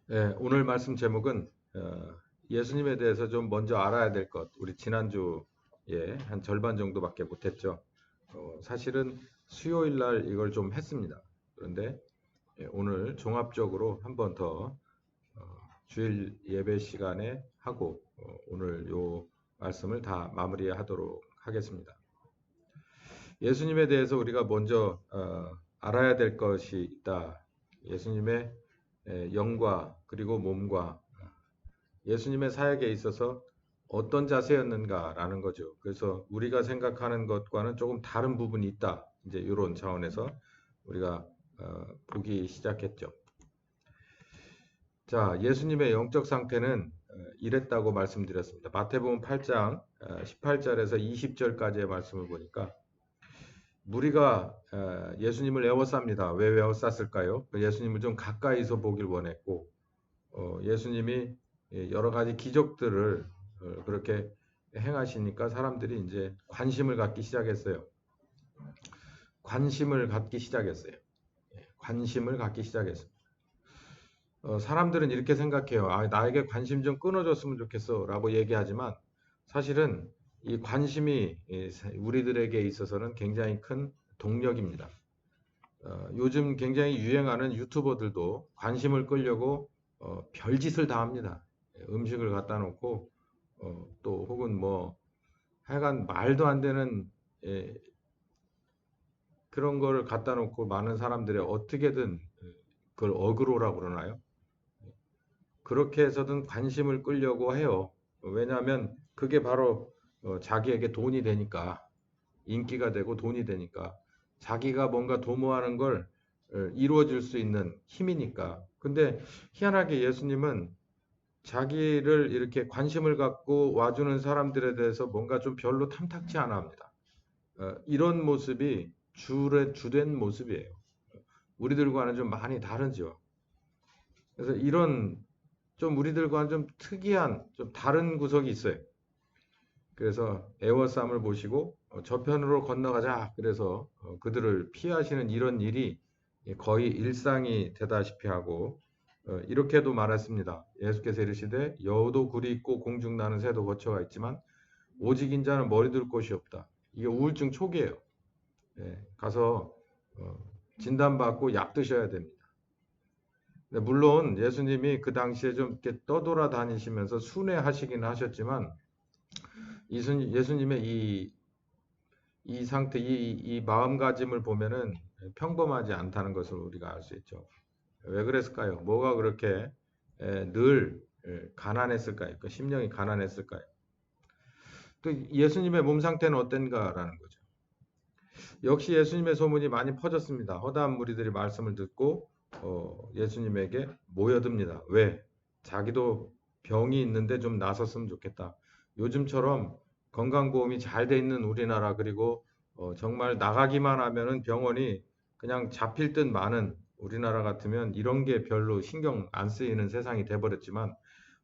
네, 오늘 말씀 제목은 예수님에 대해서 좀 먼저 알아야 될 것. 우리 지난주에 한 절반 정도밖에 못했죠. 사실은 수요일 날 이걸 좀 했습니다. 그런데 오늘 종합적으로 한 번 더 주일 예배 시간에 하고 오늘 요 말씀을 다 마무리하도록 하겠습니다. 예수님에 대해서 우리가 먼저 알아야 될 것이 있다. 예수님의 영과 그리고 몸과 예수님의 사역에 있어서 어떤 자세였는가라는 거죠. 그래서 우리가 생각하는 것과는 조금 다른 부분이 있다. 이제 이런 차원에서 우리가 보기 시작했죠. 자, 예수님의 영적 상태는 이랬다고 말씀드렸습니다. 마태복음 8장 18절에서 20절까지의 말씀을 보니까 무리가 예수님을 에워쌉니다. 왜 에워쌌을까요? 예수님을 좀 가까이서 보길 원했고 예수님이 여러 가지 기적들을 그렇게 행하시니까 사람들이 이제 관심을 갖기 시작했어요. 관심을 갖기 시작했어요. 관심을 갖기 시작했어요. 사람들은 이렇게 생각해요. 아, 나에게 관심 좀 끊어줬으면 좋겠어 라고 얘기하지만 사실은 이 관심이 우리들에게 있어서는 굉장히 큰 동력입니다. 요즘 굉장히 유행하는 유튜버들도 관심을 끌려고 별짓을 다 합니다. 음식을 갖다 놓고 또 혹은 뭐 하여간 말도 안 되는 그런 거를 갖다 놓고 많은 사람들이 어떻게든 그걸 어그로라고 그러나요? 그렇게 해서든 관심을 끌려고 해요. 왜냐하면 그게 바로 자기에게 돈이 되니까 인기가 되고 돈이 되니까 자기가 뭔가 도모하는 걸 이루어질 수 있는 힘이니까. 근데 희한하게 예수님은 자기를 이렇게 관심을 갖고 와주는 사람들에 대해서 뭔가 좀 별로 탐탁치 않아 합니다. 이런 모습이 주된 모습이에요. 우리들과는 좀 많이 다르죠. 그래서 이런 좀 우리들과는 좀 특이한 좀 다른 구석이 있어요. 그래서 에워쌈을 보시고 저편으로 건너가자. 그래서 그들을 피하시는 이런 일이 거의 일상이 되다시피 하고 이렇게도 말했습니다. 예수께서 이르시되 여우도 굴이 있고 공중 나는 새도 거처가 있지만 오직 인자는 머리 둘 곳이 없다. 이게 우울증 초기예요. 가서 어, 진단받고 약 드셔야 됩니다. 물론 예수님이 그 당시에 좀 이렇게 떠돌아다니시면서 순회하시긴 하셨지만 예수님의 이 상태, 이 마음가짐을 보면은 평범하지 않다는 것을 우리가 알 수 있죠. 왜 그랬을까요? 뭐가 그렇게 늘 가난했을까요? 그 심령이 가난했을까요? 또 예수님의 몸 상태는 어땠가라는 거죠. 역시 예수님의 소문이 많이 퍼졌습니다. 허다한 무리들이 말씀을 듣고 예수님에게 모여듭니다. 왜? 자기도 병이 있는데 좀 나섰으면 좋겠다. 요즘처럼 건강보험이 잘 돼 있는 우리나라 그리고 정말 나가기만 하면은 병원이 그냥 잡힐 듯 많은 우리나라 같으면 이런 게 별로 신경 안 쓰이는 세상이 돼버렸지만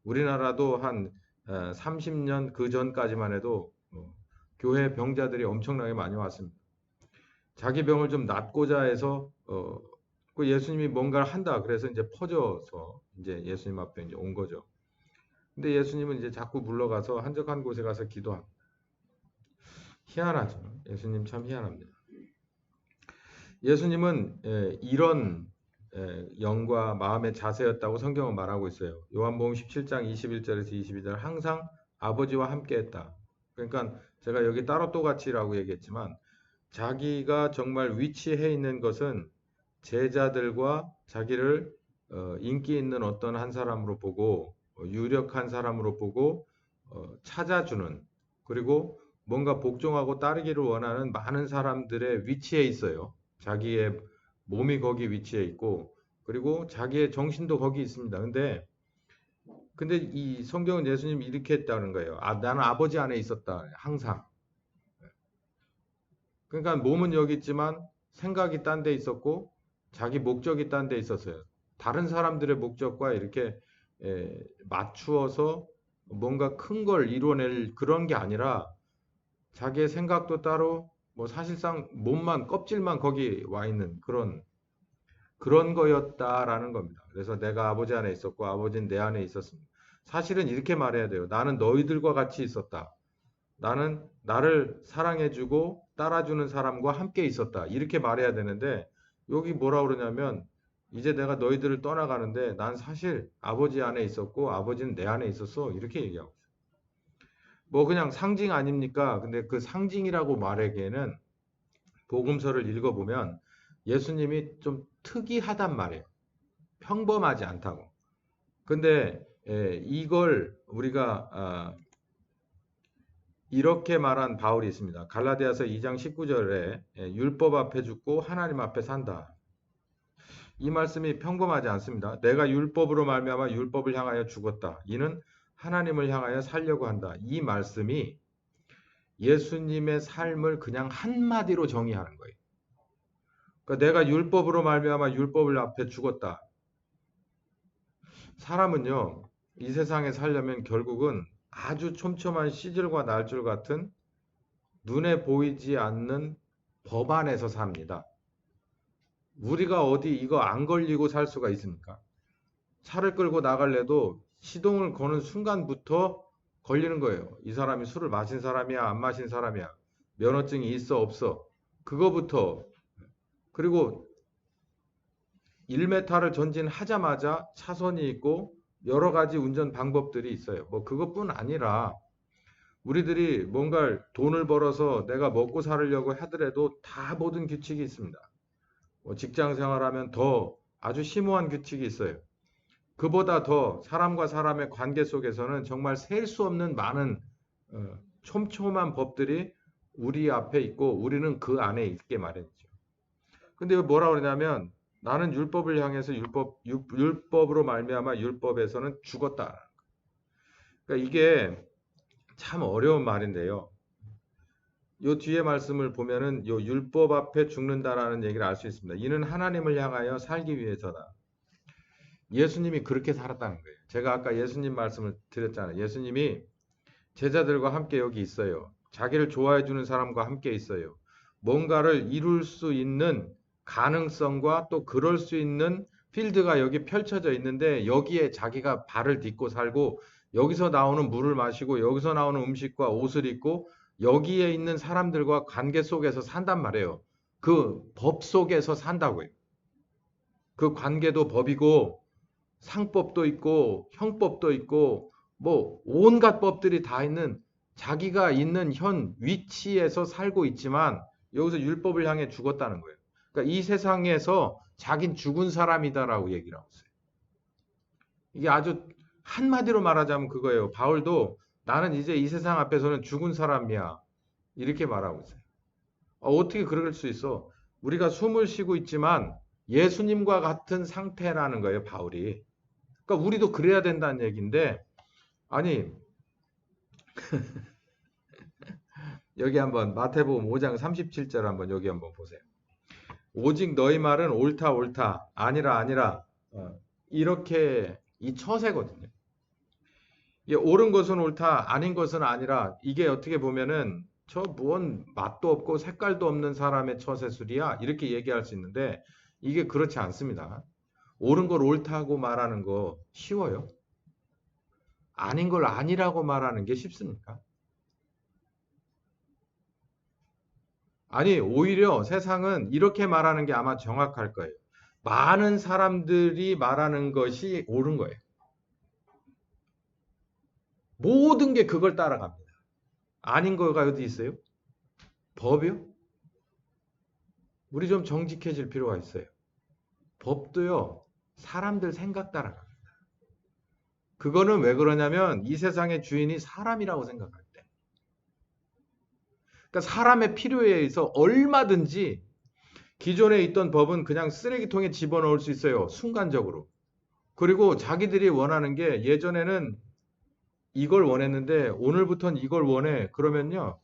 우리나라도 한 30년 그 전까지만 해도 교회 병자들이 엄청나게 많이 왔습니다. 자기 병을 좀 낫고자 해서 그 예수님이 뭔가를 한다. 그래서 이제 퍼져서 이제 예수님 앞에 이제 온 거죠. 근데 예수님은 이제 자꾸 물러가서 한적한 곳에 가서 기도합니다. 희한하죠. 예수님 참 희한합니다. 예수님은 이런 영과 마음의 자세였다고 성경은 말하고 있어요. 요한복음 17장 21절에서 22절 항상 아버지와 함께했다. 그러니까 제가 여기 따로 또 같이라고 얘기했지만 자기가 정말 위치해 있는 것은 제자들과 자기를 인기 있는 어떤 한 사람으로 보고 유력한 사람으로 보고 찾아주는 그리고 뭔가 복종하고 따르기를 원하는 많은 사람들의 위치에 있어요. 자기의 몸이 거기 위치해 있고 그리고 자기의 정신도 거기 있습니다. 근데 이 성경은 예수님이 이렇게 했다는 거예요. 아, 나는 아버지 안에 있었다. 항상. 그러니까 몸은 여기 있지만 생각이 딴 데 있었고 자기 목적이 딴 데 있었어요. 다른 사람들의 목적과 이렇게 맞추어서 뭔가 큰 걸 이뤄낼 그런 게 아니라 자기의 생각도 따로 뭐 사실상 몸만 껍질만 거기 와 있는 그런 거였다라는 겁니다. 그래서 내가 아버지 안에 있었고 아버지는 내 안에 있었습니다. 사실은 이렇게 말해야 돼요. 나는 너희들과 같이 있었다. 나는 나를 사랑해주고 따라주는 사람과 함께 있었다. 이렇게 말해야 되는데 여기 뭐라 그러냐면 이제 내가 너희들을 떠나가는데 난 사실 아버지 안에 있었고 아버지는 내 안에 있었어. 이렇게 얘기하고 있어요. 뭐 그냥 상징 아닙니까? 근데 그 상징이라고 말하기에는 복음서를 읽어보면 예수님이 좀 특이하단 말이에요. 평범하지 않다고. 근데 이걸 우리가 이렇게 말한 바울이 있습니다. 갈라디아서 2장 19절에 율법 앞에 죽고 하나님 앞에 산다. 이 말씀이 평범하지 않습니다. 내가 율법으로 말미암아 율법을 향하여 죽었다. 이는 하나님을 향하여 살려고 한다. 이 말씀이 예수님의 삶을 그냥 한마디로 정의하는 거예요. 그러니까 내가 율법으로 말미암아 율법을 앞에 죽었다. 사람은요, 이 세상에 살려면 결국은 아주 촘촘한 시줄과 날줄 같은 눈에 보이지 않는 법 안에서 삽니다. 우리가 어디 이거 안 걸리고 살 수가 있습니까? 차를 끌고 나갈래도 시동을 거는 순간부터 걸리는 거예요. 이 사람이 술을 마신 사람이야, 안 마신 사람이야. 면허증이 있어, 없어. 그거부터. 그리고 1m를 전진하자마자 차선이 있고 여러 가지 운전 방법들이 있어요. 뭐 그것뿐 아니라 우리들이 뭔가 돈을 벌어서 내가 먹고 살려고 하더라도 다 모든 규칙이 있습니다. 뭐 직장 생활하면 더 아주 심오한 규칙이 있어요. 그보다 더 사람과 사람의 관계 속에서는 정말 셀 수 없는 많은 촘촘한 법들이 우리 앞에 있고 우리는 그 안에 있게 마련이죠. 근데 뭐라 그러냐면 나는 율법을 향해서 율법으로 말미암아 율법에서는 죽었다. 그러니까 이게 참 어려운 말인데요. 요 뒤에 말씀을 보면은 요 율법 앞에 죽는다라는 얘기를 알 수 있습니다. 이는 하나님을 향하여 살기 위해서다. 예수님이 그렇게 살았다는 거예요. 제가 아까 예수님 말씀을 드렸잖아요. 예수님이 제자들과 함께 여기 있어요. 자기를 좋아해 주는 사람과 함께 있어요. 뭔가를 이룰 수 있는 가능성과 또 그럴 수 있는 필드가 여기 펼쳐져 있는데 여기에 자기가 발을 딛고 살고 여기서 나오는 물을 마시고 여기서 나오는 음식과 옷을 입고 여기에 있는 사람들과 관계 속에서 산단 말이에요. 그 법 속에서 산다고요. 그 관계도 법이고 상법도 있고 형법도 있고 뭐 온갖 법들이 다 있는 자기가 있는 현 위치에서 살고 있지만 여기서 율법을 향해 죽었다는 거예요. 그러니까 이 세상에서 자긴 죽은 사람이다라고 얘기를 하고 있어요. 이게 아주 한마디로 말하자면 그거예요. 바울도 나는 이제 이 세상 앞에서는 죽은 사람이야. 이렇게 말하고 있어요. 어떻게 그럴 수 있어? 우리가 숨을 쉬고 있지만 예수님과 같은 상태라는 거예요, 바울이. 그러니까 우리도 그래야 된다는 얘기인데, 아니, 여기 한번 마태복음 5장 37절 한번 여기 한번 보세요. 오직 너희 말은 옳다 옳다 아니라 아니라 이렇게 이 처세거든요. 이게 옳은 것은 옳다 아닌 것은 아니라 이게 어떻게 보면은 저 무언 맛도 없고 색깔도 없는 사람의 처세술이야 이렇게 얘기할 수 있는데 이게 그렇지 않습니다. 옳은 걸 옳다고 말하는 거 쉬워요? 아닌 걸 아니라고 말하는 게 쉽습니까? 아니, 오히려 세상은 이렇게 말하는 게 아마 정확할 거예요. 많은 사람들이 말하는 것이 옳은 거예요. 모든 게 그걸 따라갑니다. 아닌 거가 어디 있어요? 법이요? 우리 좀 정직해질 필요가 있어요. 법도요, 사람들 생각 따라갑니다. 그거는 왜 그러냐면 이 세상의 주인이 사람이라고 생각할 때. 그러니까 사람의 필요에 의해서 얼마든지 기존에 있던 법은 그냥 쓰레기통에 집어넣을 수 있어요. 순간적으로. 그리고 자기들이 원하는 게 예전에는 이걸 원했는데 오늘부터는 이걸 원해. 그러면요.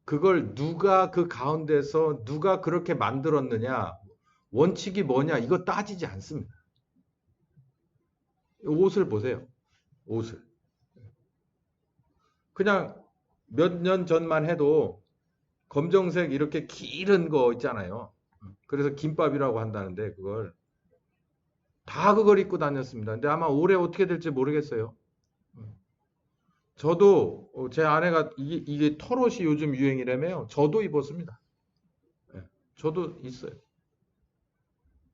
그걸 누가 그 가운데서 누가 그렇게 만들었느냐. 원칙이 뭐냐. 이거 따지지 않습니다. 옷을 보세요. 옷을. 그냥 몇 년 전만 해도 검정색 이렇게 길은 거 있잖아요. 그래서 김밥이라고 한다는데 그걸 다 그걸 입고 다녔습니다. 근데 아마 올해 어떻게 될지 모르겠어요. 저도 제 아내가 이게 털옷이 요즘 유행이라며요. 저도 입었습니다. 예, 저도 있어요.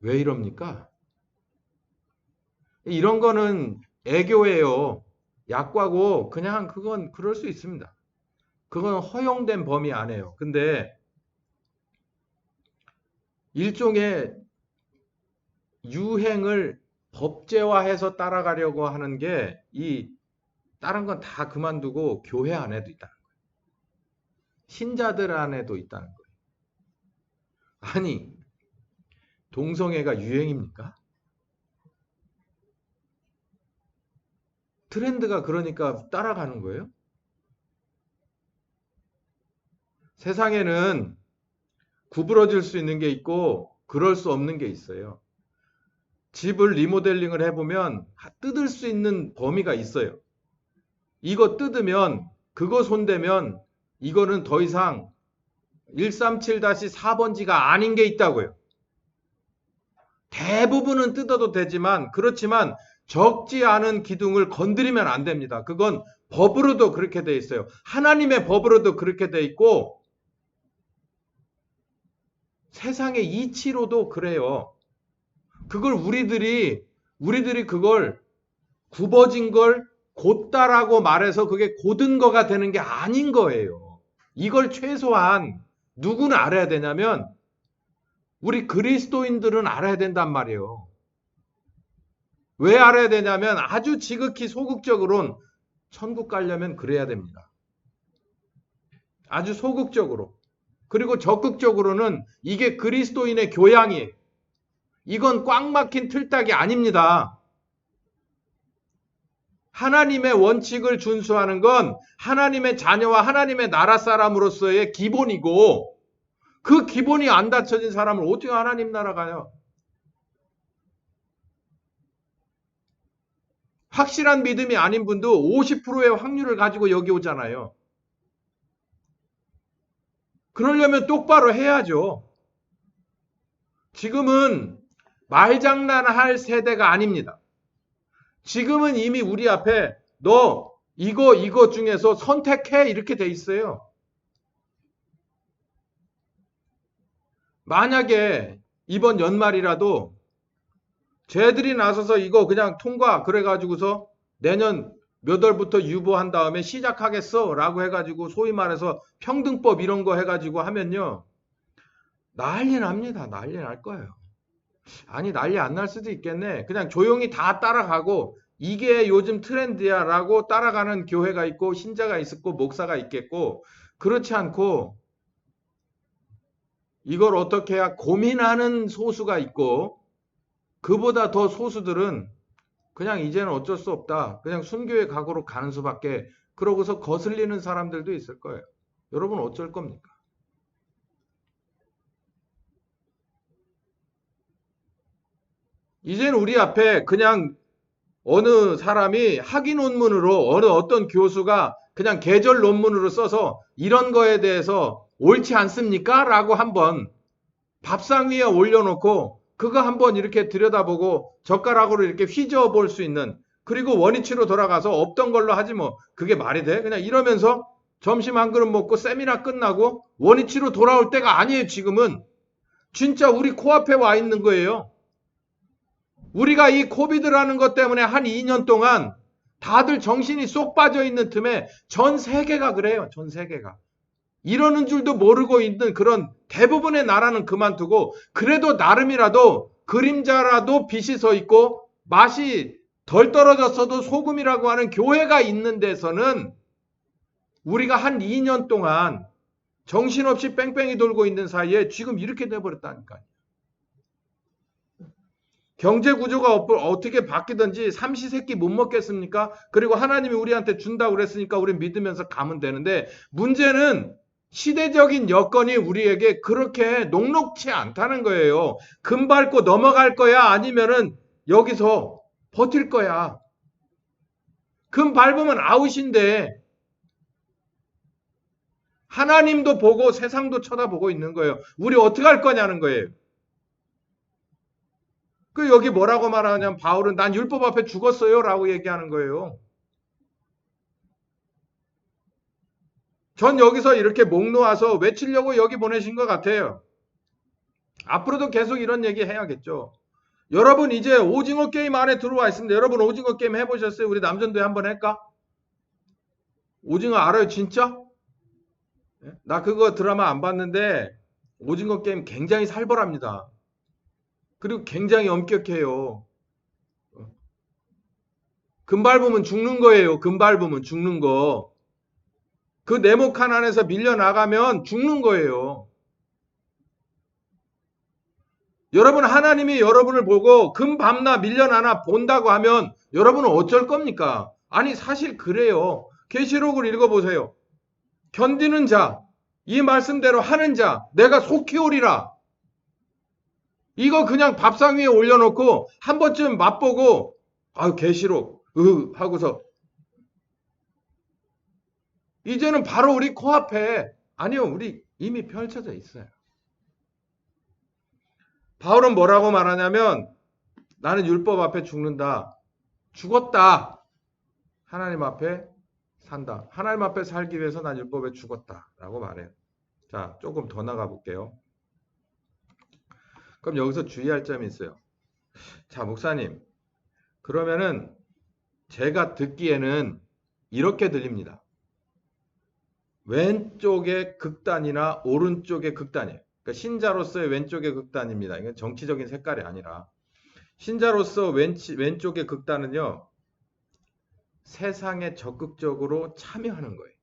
왜 이럽니까? 이런 거는 애교예요. 약과고 그냥 그건 그럴 수 있습니다. 그건 허용된 범위 안에요. 근데 일종의 유행을 법제화해서 따라가려고 하는 게 이 다른 건 다 그만두고 교회 안에도 있다는 거예요. 신자들 안에도 있다는 거예요. 아니, 동성애가 유행입니까? 트렌드가 그러니까 따라가는 거예요? 세상에는 구부러질 수 있는 게 있고 그럴 수 없는 게 있어요. 집을 리모델링을 해보면 뜯을 수 있는 범위가 있어요. 이거 뜯으면 그거 손대면 이거는 더 이상 137-4번지가 아닌 게 있다고요. 대부분은 뜯어도 되지만 그렇지만 적지 않은 기둥을 건드리면 안 됩니다. 그건 법으로도 그렇게 돼 있어요. 하나님의 법으로도 그렇게 돼 있고 세상의 이치로도 그래요. 그걸 우리들이 그걸 굽어진 걸 곧다라고 말해서 그게 곧은 거가 되는 게 아닌 거예요. 이걸 최소한 누구는 알아야 되냐면 우리 그리스도인들은 알아야 된단 말이에요. 왜 알아야 되냐면 아주 지극히 소극적으로는 천국 가려면 그래야 됩니다. 아주 소극적으로. 그리고 적극적으로는 이게 그리스도인의 교양이에요. 이건 꽉 막힌 틀딱이 아닙니다. 하나님의 원칙을 준수하는 건 하나님의 자녀와 하나님의 나라 사람으로서의 기본이고 그 기본이 안 갖춰진 사람을 어떻게 하나님 나라 가요? 확실한 믿음이 아닌 분도 50%의 확률을 가지고 여기 오잖아요. 그러려면 똑바로 해야죠. 지금은 말장난할 세대가 아닙니다. 지금은 이미 우리 앞에 너 이거 중에서 선택해 이렇게 돼 있어요. 만약에 이번 연말이라도 쟤들이 나서서 이거 그냥 통과 그래가지고서 내년 몇 월부터 유보한 다음에 시작하겠어 라고 해가지고 소위 말해서 평등법 이런 거 해가지고 하면요. 난리 납니다. 난리 날 거예요. 아니 난리 안 날 수도 있겠네. 그냥 조용히 다 따라가고 이게 요즘 트렌드야 라고 따라가는 교회가 있고 신자가 있고 목사가 있겠고 그렇지 않고 이걸 어떻게 해야 고민하는 소수가 있고 그보다 더 소수들은 그냥 이제는 어쩔 수 없다. 그냥 순교의 각오로 가는 수밖에 그러고서 거슬리는 사람들도 있을 거예요. 여러분 어쩔 겁니까? 이제는 우리 앞에 그냥 어느 사람이 학위 논문으로 어떤 교수가 그냥 계절 논문으로 써서 이런 거에 대해서 옳지 않습니까? 라고 한번 밥상 위에 올려놓고 그거 한번 이렇게 들여다보고 젓가락으로 이렇게 휘저어 볼 수 있는 그리고 원위치로 돌아가서 없던 걸로 하지 뭐 그게 말이 돼? 그냥 이러면서 점심 한 그릇 먹고 세미나 끝나고 원위치로 돌아올 때가 아니에요. 지금은 진짜 우리 코앞에 와 있는 거예요. 우리가 이 코비드라는 것 때문에 한 2년 동안 다들 정신이 쏙 빠져 있는 틈에 전 세계가 그래요. 전 세계가. 이러는 줄도 모르고 있는 그런 대부분의 나라는 그만두고 그래도 나름이라도 그림자라도 빛이 서 있고 맛이 덜 떨어졌어도 소금이라고 하는 교회가 있는 데서는 우리가 한 2년 동안 정신없이 뺑뺑이 돌고 있는 사이에 지금 이렇게 돼버렸다니까요. 경제 구조가 어떻게 바뀌든지 삼시세끼 못 먹겠습니까? 그리고 하나님이 우리한테 준다고 그랬으니까 우리 믿으면서 가면 되는데 문제는 시대적인 여건이 우리에게 그렇게 녹록치 않다는 거예요. 금 밟고 넘어갈 거야? 아니면은 여기서 버틸 거야? 금 밟으면 아웃인데 하나님도 보고 세상도 쳐다보고 있는 거예요. 우리 어떻게 할 거냐는 거예요. 그 여기 뭐라고 말하냐면 바울은 난 율법 앞에 죽었어요 라고 얘기하는 거예요. 전 여기서 이렇게 목 놓아서 외치려고 여기 보내신 것 같아요. 앞으로도 계속 이런 얘기 해야겠죠. 여러분 이제 오징어 게임 안에 들어와 있습니다. 여러분 오징어 게임 해보셨어요? 우리 남전도에 한번 할까? 오징어 알아요 진짜? 나 그거 드라마 안 봤는데 오징어 게임 굉장히 살벌합니다. 그리고 굉장히 엄격해요. 금 밟으면 죽는 거예요. 금 밟으면 죽는 거. 그 네모 칸 안에서 밀려나가면 죽는 거예요. 여러분 하나님이 여러분을 보고 금 밟나 밀려나나 본다고 하면 여러분은 어쩔 겁니까? 아니 사실 그래요. 계시록을 읽어보세요. 견디는 자, 이 말씀대로 하는 자, 내가 속히 오리라. 이거 그냥 밥상 위에 올려놓고 한 번쯤 맛보고 계시록 하고서 이제는 바로 우리 코앞에 아니요 우리 이미 펼쳐져 있어요. 바울은 뭐라고 말하냐면 나는 율법 앞에 죽는다. 죽었다. 하나님 앞에 산다. 하나님 앞에 살기 위해서 난 율법에 죽었다. 라고 말해요. 자, 조금 더 나가 볼게요. 그럼 여기서 주의할 점이 있어요. 자, 목사님. 그러면은 제가 듣기에는 이렇게 들립니다. 왼쪽의 극단이나 오른쪽의 극단이에요. 그러니까 신자로서의 왼쪽의 극단입니다. 이건 정치적인 색깔이 아니라 신자로서 왼쪽의 극단은요. 세상에 적극적으로 참여하는 거예요.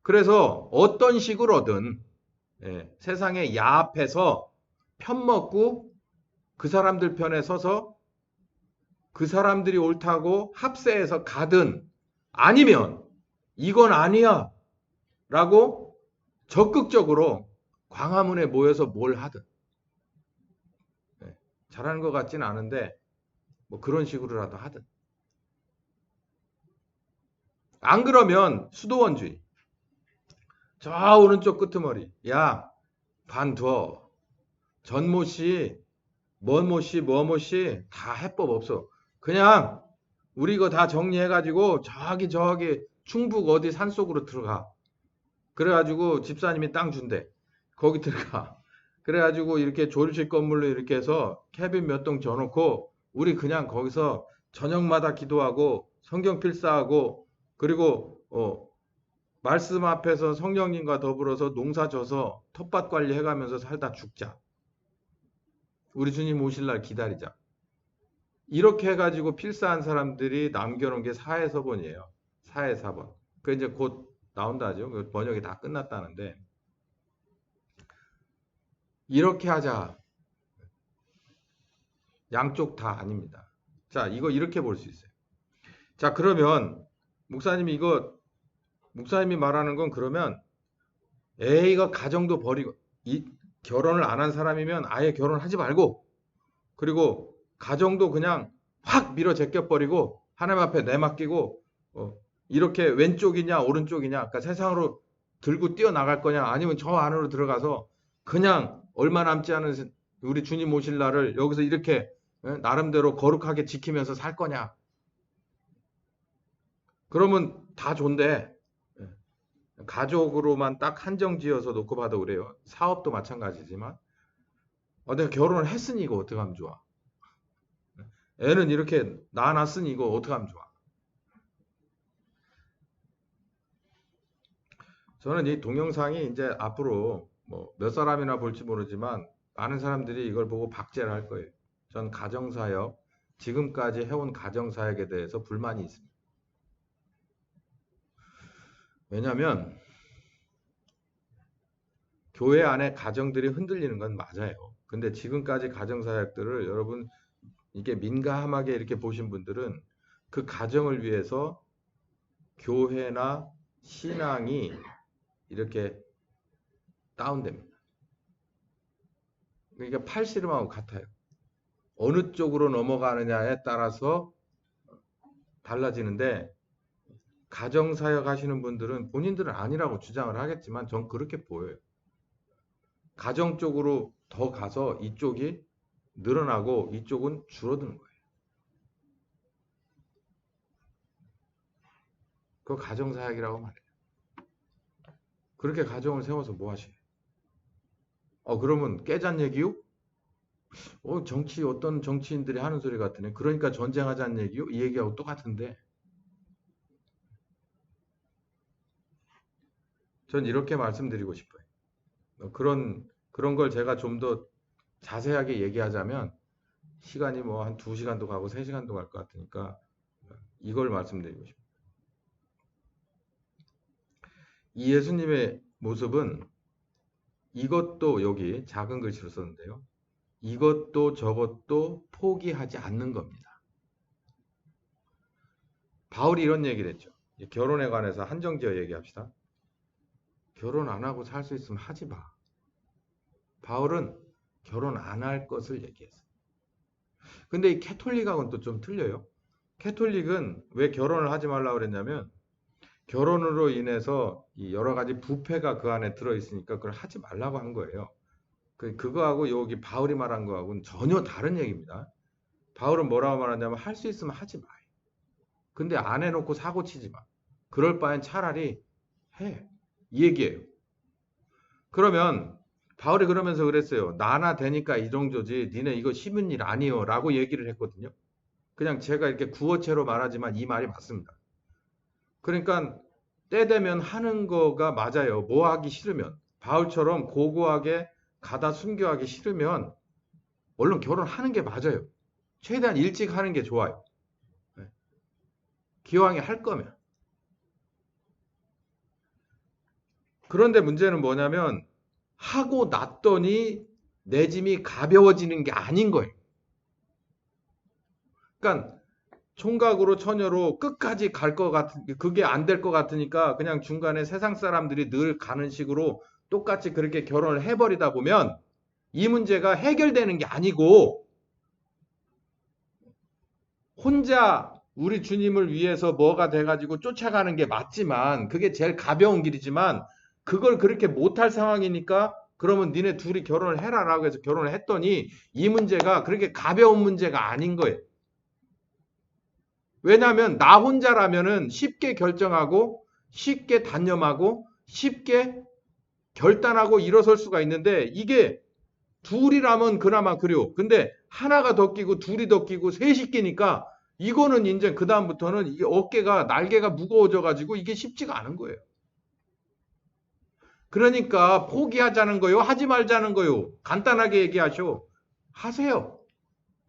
그래서 어떤 식으로든 세상에 야합해서 편먹고 그 사람들 편에 서서 그 사람들이 옳다고 합세해서 가든 아니면 이건 아니야 라고 적극적으로 광화문에 모여서 뭘 하든 잘하는 것 같지는 않은데 뭐 그런 식으로라도 하든 안 그러면 수도원주의 저 오른쪽 끄트머리 야 관둬 전모씨 뭐모씨 뭐모씨 다 해법 없어 그냥 우리 이거 다 정리해가지고 저기 충북 어디 산속으로 들어가 그래가지고 집사님이 땅 준대 거기 들어가 그래가지고 이렇게 조립식 건물로 이렇게 해서 캐빈 몇 동 져놓고 우리 그냥 거기서 저녁마다 기도하고 성경 필사하고 그리고 말씀 앞에서 성령님과 더불어서 농사 져서 텃밭 관리해가면서 살다 죽자. 우리 주님 오실 날 기다리자. 이렇게 해가지고 필사한 사람들이 남겨놓은 게 사회서본이에요. 사회사본. 그 이제 곧 나온다죠. 그 번역이 다 끝났다는데 이렇게 하자. 양쪽 다 아닙니다. 자, 이거 이렇게 볼 수 있어요. 자, 그러면 목사님이 말하는 건 그러면 이거 가정도 버리고 결혼을 안 한 사람이면 아예 결혼하지 말고 그리고 가정도 그냥 확 밀어 제껴버리고 하나님 앞에 내맡기고 이렇게 왼쪽이냐 오른쪽이냐 그러니까 세상으로 들고 뛰어나갈 거냐 아니면 저 안으로 들어가서 그냥 얼마 남지 않은 우리 주님 오실 날을 여기서 이렇게 나름대로 거룩하게 지키면서 살 거냐 그러면 다 좋은데 가족으로만 딱 한정 지어서 놓고 봐도 그래요. 사업도 마찬가지지만 내가 결혼을 했으니 이거 어떻게 하면 좋아. 애는 이렇게 낳아놨으니 이거 어떻게 하면 좋아. 저는 이 동영상이 이제 앞으로 뭐 몇 사람이나 볼지 모르지만 많은 사람들이 이걸 보고 박제를 할 거예요. 전 가정사역, 지금까지 해온 가정사역에 대해서 불만이 있습니다. 왜냐하면 교회 안에 가정들이 흔들리는 건 맞아요. 근데 지금까지 가정사역들을 여러분 이게 민감하게 이렇게 보신 분들은 그 가정을 위해서 교회나 신앙이 이렇게 다운됩니다. 그러니까 팔씨름하고 같아요. 어느 쪽으로 넘어가느냐에 따라서 달라지는데 가정사역 하시는 분들은 본인들은 아니라고 주장을 하겠지만 전 그렇게 보여요. 가정 쪽으로 더 가서 이쪽이 늘어나고 이쪽은 줄어드는 거예요. 그거 가정사역이라고 말해요. 그렇게 가정을 세워서 뭐 하시게요? 그러면 깨잔 얘기요? 정치 어떤 정치인들이 하는 소리 같으네. 그러니까 전쟁하자는 얘기요? 이 얘기하고 똑같은데. 전 이렇게 말씀드리고 싶어요. 그런 걸 제가 좀 더 자세하게 얘기하자면 시간이 뭐 한 2시간도 가고 3시간도 갈 것 같으니까 이걸 말씀드리고 싶어요. 이 예수님의 모습은 이것도 여기 작은 글씨로 썼는데요. 이것도 저것도 포기하지 않는 겁니다. 바울이 이런 얘기를 했죠. 결혼에 관해서 한정지어 얘기합시다. 결혼 안 하고 살 수 있으면 하지 마. 바울은 결혼 안 할 것을 얘기했어요. 근데 이 캐톨릭하고는 또 좀 틀려요. 캐톨릭은 왜 결혼을 하지 말라고 그랬냐면 결혼으로 인해서 여러 가지 부패가 그 안에 들어있으니까 그걸 하지 말라고 한 거예요. 그거하고 여기 바울이 말한 거하고는 전혀 다른 얘기입니다. 바울은 뭐라고 말하냐면 할 수 있으면 하지 마. 근데 안 해놓고 사고 치지 마. 그럴 바엔 차라리 해. 이 얘기예요. 그러면 바울이 그러면서 그랬어요. 나나 되니까 이 정도지 니네 이거 쉬운 일 아니요 라고 얘기를 했거든요. 그냥 제가 이렇게 구어체로 말하지만 이 말이 맞습니다. 그러니까 때 되면 하는 거가 맞아요. 뭐 하기 싫으면. 바울처럼 고고하게 가다 순교하기 싫으면 얼른 결혼하는 게 맞아요. 최대한 일찍 하는 게 좋아요. 기왕에 할 거면. 그런데 문제는 뭐냐면 하고 났더니 내 짐이 가벼워지는 게 아닌 거예요. 그러니까 총각으로 처녀로 끝까지 갈 것 같은 그게 안 될 것 같으니까 그냥 중간에 세상 사람들이 늘 가는 식으로 똑같이 그렇게 결혼을 해버리다 보면 이 문제가 해결되는 게 아니고 혼자 우리 주님을 위해서 뭐가 돼가지고 쫓아가는 게 맞지만 그게 제일 가벼운 길이지만 그걸 그렇게 못할 상황이니까 그러면 니네 둘이 결혼을 해라라고 해서 결혼을 했더니 이 문제가 그렇게 가벼운 문제가 아닌 거예요. 왜냐하면 나 혼자라면은 쉽게 결정하고 쉽게 단념하고 쉽게 결단하고 일어설 수가 있는데 이게 둘이라면 그나마 그래요. 근데 하나가 더 끼고 둘이 더 끼고 셋이 끼니까 이거는 이제 그 다음부터는 이게 어깨가 날개가 무거워져 가지고 이게 쉽지가 않은 거예요. 그러니까 포기하자는 거요, 하지 말자는 거요. 간단하게 얘기하쇼. 하세요.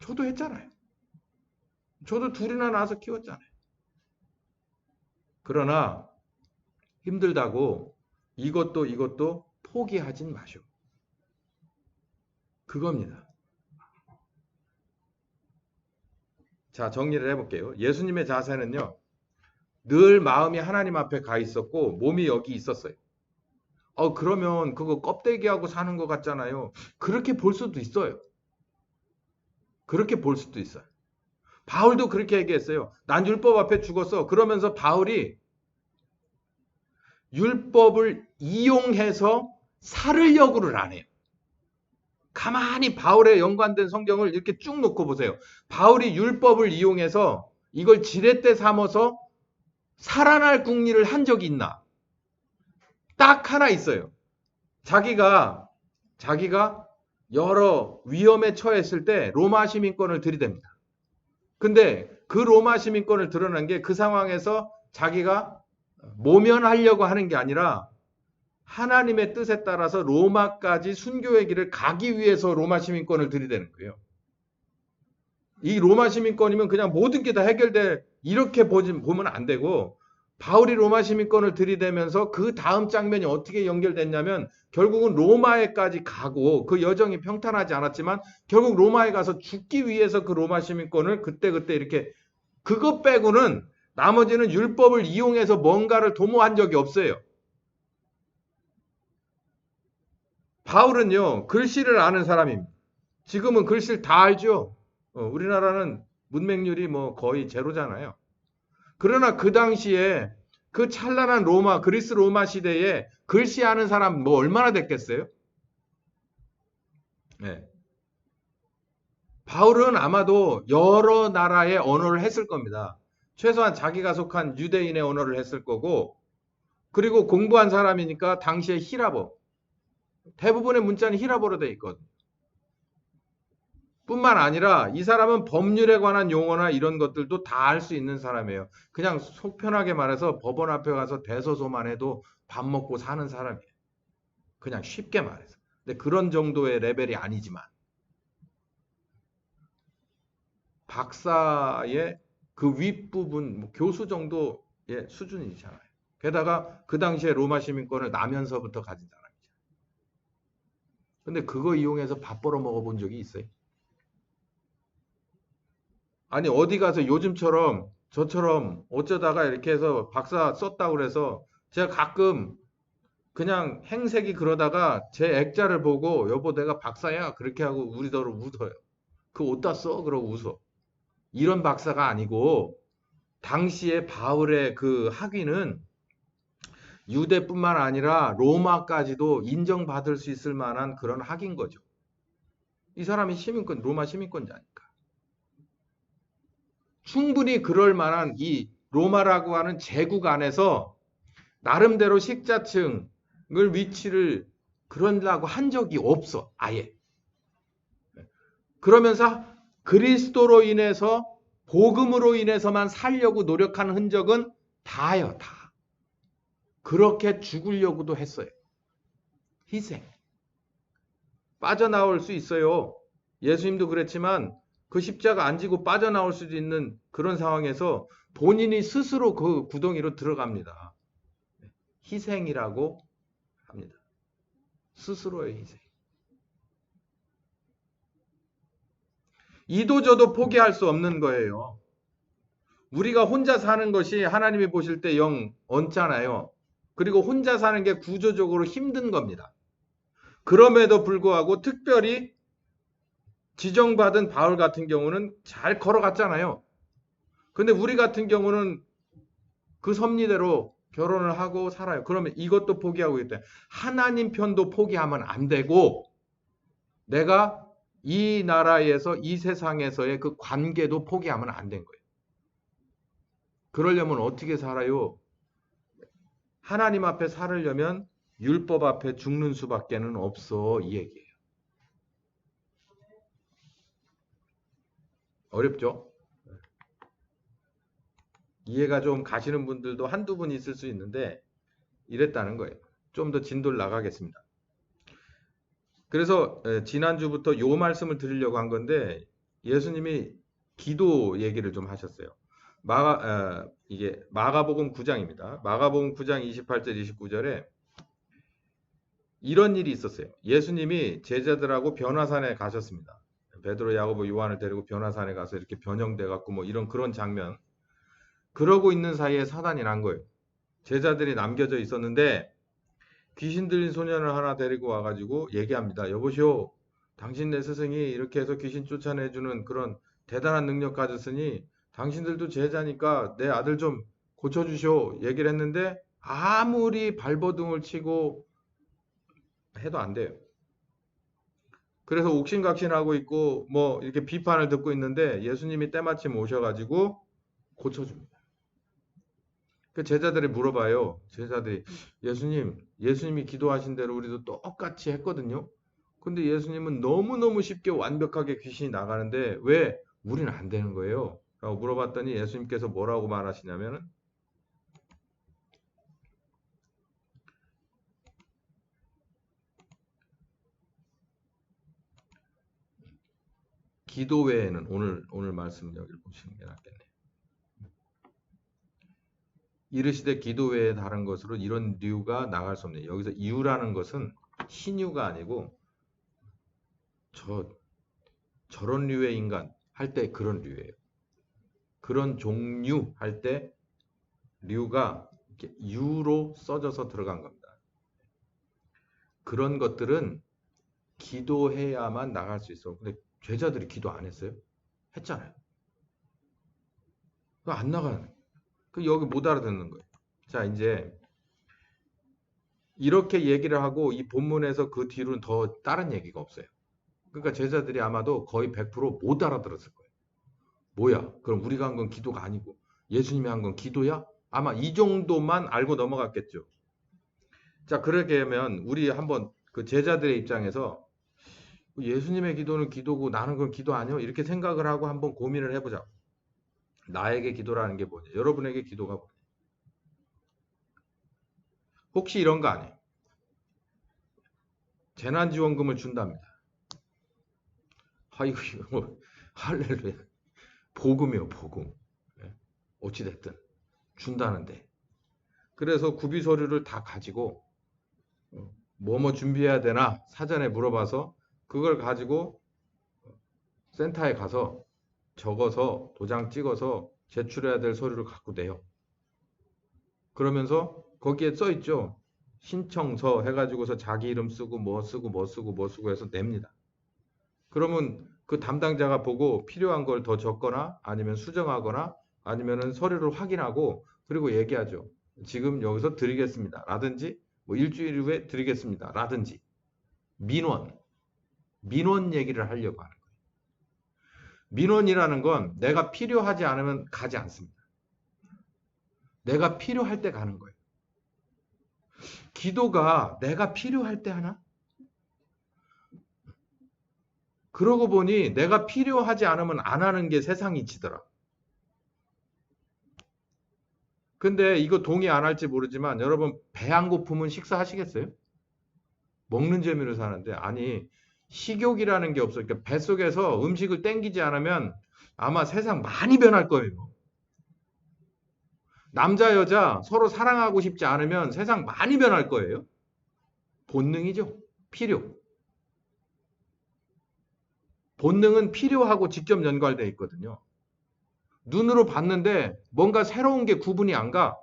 저도 했잖아요. 저도 둘이나 낳아서 키웠잖아요. 그러나 힘들다고 이것도 포기하진 마쇼. 그겁니다. 자, 정리를 해볼게요. 예수님의 자세는요, 늘 마음이 하나님 앞에 가 있었고 몸이 여기 있었어요. 그러면 그거 껍데기하고 사는 것 같잖아요. 그렇게 볼 수도 있어요. 그렇게 볼 수도 있어요. 바울도 그렇게 얘기했어요. 난 율법 앞에 죽었어. 그러면서 바울이 율법을 이용해서 살으려고를 안 해요. 가만히 바울에 연관된 성경을 이렇게 쭉 놓고 보세요. 바울이 율법을 이용해서 이걸 지렛대 삼아서 살아날 궁리를 한 적이 있나? 딱 하나 있어요. 자기가 여러 위험에 처했을 때 로마 시민권을 들이댑니다. 근데 그 로마 시민권을 드러난 게 그 상황에서 자기가 모면하려고 하는 게 아니라 하나님의 뜻에 따라서 로마까지 순교의 길을 가기 위해서 로마 시민권을 들이대는 거예요. 이 로마 시민권이면 그냥 모든 게 다 해결돼 이렇게 보면 안 되고 바울이 로마 시민권을 들이대면서 그 다음 장면이 어떻게 연결됐냐면 결국은 로마에까지 가고 그 여정이 평탄하지 않았지만 결국 로마에 가서 죽기 위해서 그 로마 시민권을 그때 이렇게 그것 빼고는 나머지는 율법을 이용해서 뭔가를 도모한 적이 없어요. 바울은요, 글씨를 아는 사람입니다. 지금은 글씨를 다 알죠. 우리나라는 문맹률이 뭐 거의 제로잖아요. 그러나 그 당시에 그 찬란한 그리스 로마 시대에 글씨 아는 사람 뭐 얼마나 됐겠어요? 예. 바울은 아마도 여러 나라의 언어를 했을 겁니다. 최소한 자기가 속한 유대인의 언어를 했을 거고, 그리고 공부한 사람이니까 당시에 히라보, 대부분의 문자는 히라보로 돼 있거든. 뿐만 아니라 이 사람은 법률에 관한 용어나 이런 것들도 다 알 수 있는 사람이에요. 그냥 속 편하게 말해서 법원 앞에 가서 대소소만 해도 밥 먹고 사는 사람이에요. 그냥 쉽게 말해서. 근데 그런 정도의 레벨이 아니지만 박사의 그 윗부분, 뭐 교수 정도의 수준이잖아요. 게다가 그 당시에 로마 시민권을 나면서부터 가진 사람이죠. 근데 그거 이용해서 밥 벌어 먹어본 적이 있어요? 아니 어디 가서 요즘처럼 저처럼 어쩌다가 이렇게 해서 박사 썼다고 그래서 제가 가끔 그냥 행색이 그러다가 제 액자를 보고 여보 내가 박사야 그렇게 하고 우리더러 웃어요. 그 어디다 써? 그러고 웃어. 이런 박사가 아니고 당시에 바울의 그 학위는 유대뿐만 아니라 로마까지도 인정받을 수 있을 만한 그런 학인 거죠. 이 사람이 시민권, 로마 시민권자니까. 충분히 그럴 만한 이 로마라고 하는 제국 안에서 나름대로 식자층을 위치를 그러려고 한 적이 없어. 아예. 그러면서 그리스도로 인해서 복음으로 인해서만 살려고 노력하는 흔적은 다요. 다. 그렇게 죽으려고도 했어요. 희생. 빠져나올 수 있어요. 예수님도 그랬지만 그 십자가 안 지고 빠져나올 수도 있는 그런 상황에서 본인이 스스로 그 구덩이로 들어갑니다. 희생이라고 합니다. 스스로의 희생. 이도저도 포기할 수 없는 거예요. 우리가 혼자 사는 것이 하나님이 보실 때 영 얹잖아요. 그리고 혼자 사는 게 구조적으로 힘든 겁니다. 그럼에도 불구하고 특별히 지정받은 바울 같은 경우는 잘 걸어갔잖아요. 근데 우리 같은 경우는 그 섭리대로 결혼을 하고 살아요. 그러면 이것도 포기하고 있다. 하나님 편도 포기하면 안 되고 내가 이 나라에서 이 세상에서의 그 관계도 포기하면 안 된 거예요. 그러려면 어떻게 살아요? 하나님 앞에 살으려면 율법 앞에 죽는 수밖에는 없어 이 얘기예요. 어렵죠? 이해가 좀 가시는 분들도 한두 분 있을 수 있는데 이랬다는 거예요. 좀 더 진도를 나가겠습니다. 그래서 지난주부터 요 말씀을 드리려고 한 건데 예수님이 기도 얘기를 좀 하셨어요. 이게 마가복음 9장입니다. 마가복음 9장 28절 29절에 이런 일이 있었어요. 예수님이 제자들하고 변화산에 가셨습니다. 베드로, 야고보, 요한을 데리고 변화산에 가서 이렇게 변형돼 갖고 뭐 이런 그런 장면. 그러고 있는 사이에 사단이 난 거예요. 제자들이 남겨져 있었는데 귀신 들린 소년을 하나 데리고 와가지고 얘기합니다. 여보시오, 당신 내 스승이 이렇게 해서 귀신 쫓아내주는 그런 대단한 능력 가졌으니 당신들도 제자니까 내 아들 좀 고쳐주시오. 얘기를 했는데 아무리 발버둥을 치고 해도 안 돼요. 그래서 옥신각신하고 있고 뭐 이렇게 비판을 듣고 있는데 예수님이 때마침 오셔가지고 고쳐줍니다. 그 제자들이 물어봐요. 제자들이 예수님이 기도하신 대로 우리도 똑같이 했거든요. 근데 예수님은 너무너무 쉽게 완벽하게 귀신이 나가는데 왜 우리는 안 되는 거예요? 라고 물어봤더니 예수님께서 뭐라고 말하시냐면은 기도 외에는 오늘 말씀 여기를 보시는 게 낫겠네. 이르시되 기도 외에 다른 것으로 이런 류가 나갈 수 없네. 여기서 이유라는 것은 신유가 아니고 저런 류의 인간 할 때 그런 류예요. 그런 종류 할 때 류가 이렇게 유로 써져서 들어간 겁니다. 그런 것들은 기도해야만 나갈 수 있어. 근데 제자들이 기도 안 했어요? 했잖아요. 안 나가는. 그 여기 못 알아듣는 거예요. 자, 이제 이렇게 얘기를 하고 이 본문에서 그 뒤로는 더 다른 얘기가 없어요. 그러니까 제자들이 아마도 거의 100%못 알아들었을 거예요. 뭐야? 그럼 우리가 한 건 기도가 아니고 예수님이 한 건 기도야? 아마 이 정도만 알고 넘어갔겠죠. 자, 그렇게 하면 우리 한번 그 제자들의 입장에서 예수님의 기도는 기도고 나는 그건 기도 아니요? 이렇게 생각을 하고 한번 고민을 해보자. 나에게 기도라는 게 뭐냐? 여러분에게 기도가 뭐냐? 혹시 이런 거 아니에요? 재난지원금을 준답니다. 아이고, 이거 뭐, 할렐루야. 복음이요, 복음. 예? 어찌됐든 준다는데. 그래서 구비 서류를 다 가지고 뭐 준비해야 되나 사전에 물어봐서 그걸 가지고 센터에 가서 적어서 도장 찍어서 제출해야 될 서류를 갖고 내요. 그러면서 거기에 써 있죠. 신청서 해가지고서 자기 이름 쓰고 뭐 쓰고 뭐 쓰고 뭐 쓰고 해서 냅니다. 그러면 그 담당자가 보고 필요한 걸 더 적거나 아니면 수정하거나 아니면은 서류를 확인하고 그리고 얘기하죠. 지금 여기서 드리겠습니다. 라든지 뭐 일주일 후에 드리겠습니다. 라든지 민원 얘기를 하려고 하는 거예요. 민원이라는 건 내가 필요하지 않으면 가지 않습니다. 내가 필요할 때 가는 거예요. 기도가 내가 필요할 때 하나? 그러고 보니 내가 필요하지 않으면 안 하는 게 세상이 지더라. 근데 이거 동의 안 할지 모르지만 여러분 배 안 고프면 식사하시겠어요? 먹는 재미로 사는데 아니 식욕이라는 게 없어. 그러니까 뱃속에서 음식을 땡기지 않으면 아마 세상 많이 변할 거예요. 남자 여자 서로 사랑하고 싶지 않으면 세상 많이 변할 거예요. 본능이죠. 필요. 본능은 필요하고 직접 연관되어 있거든요. 눈으로 봤는데 뭔가 새로운 게 구분이 안 가.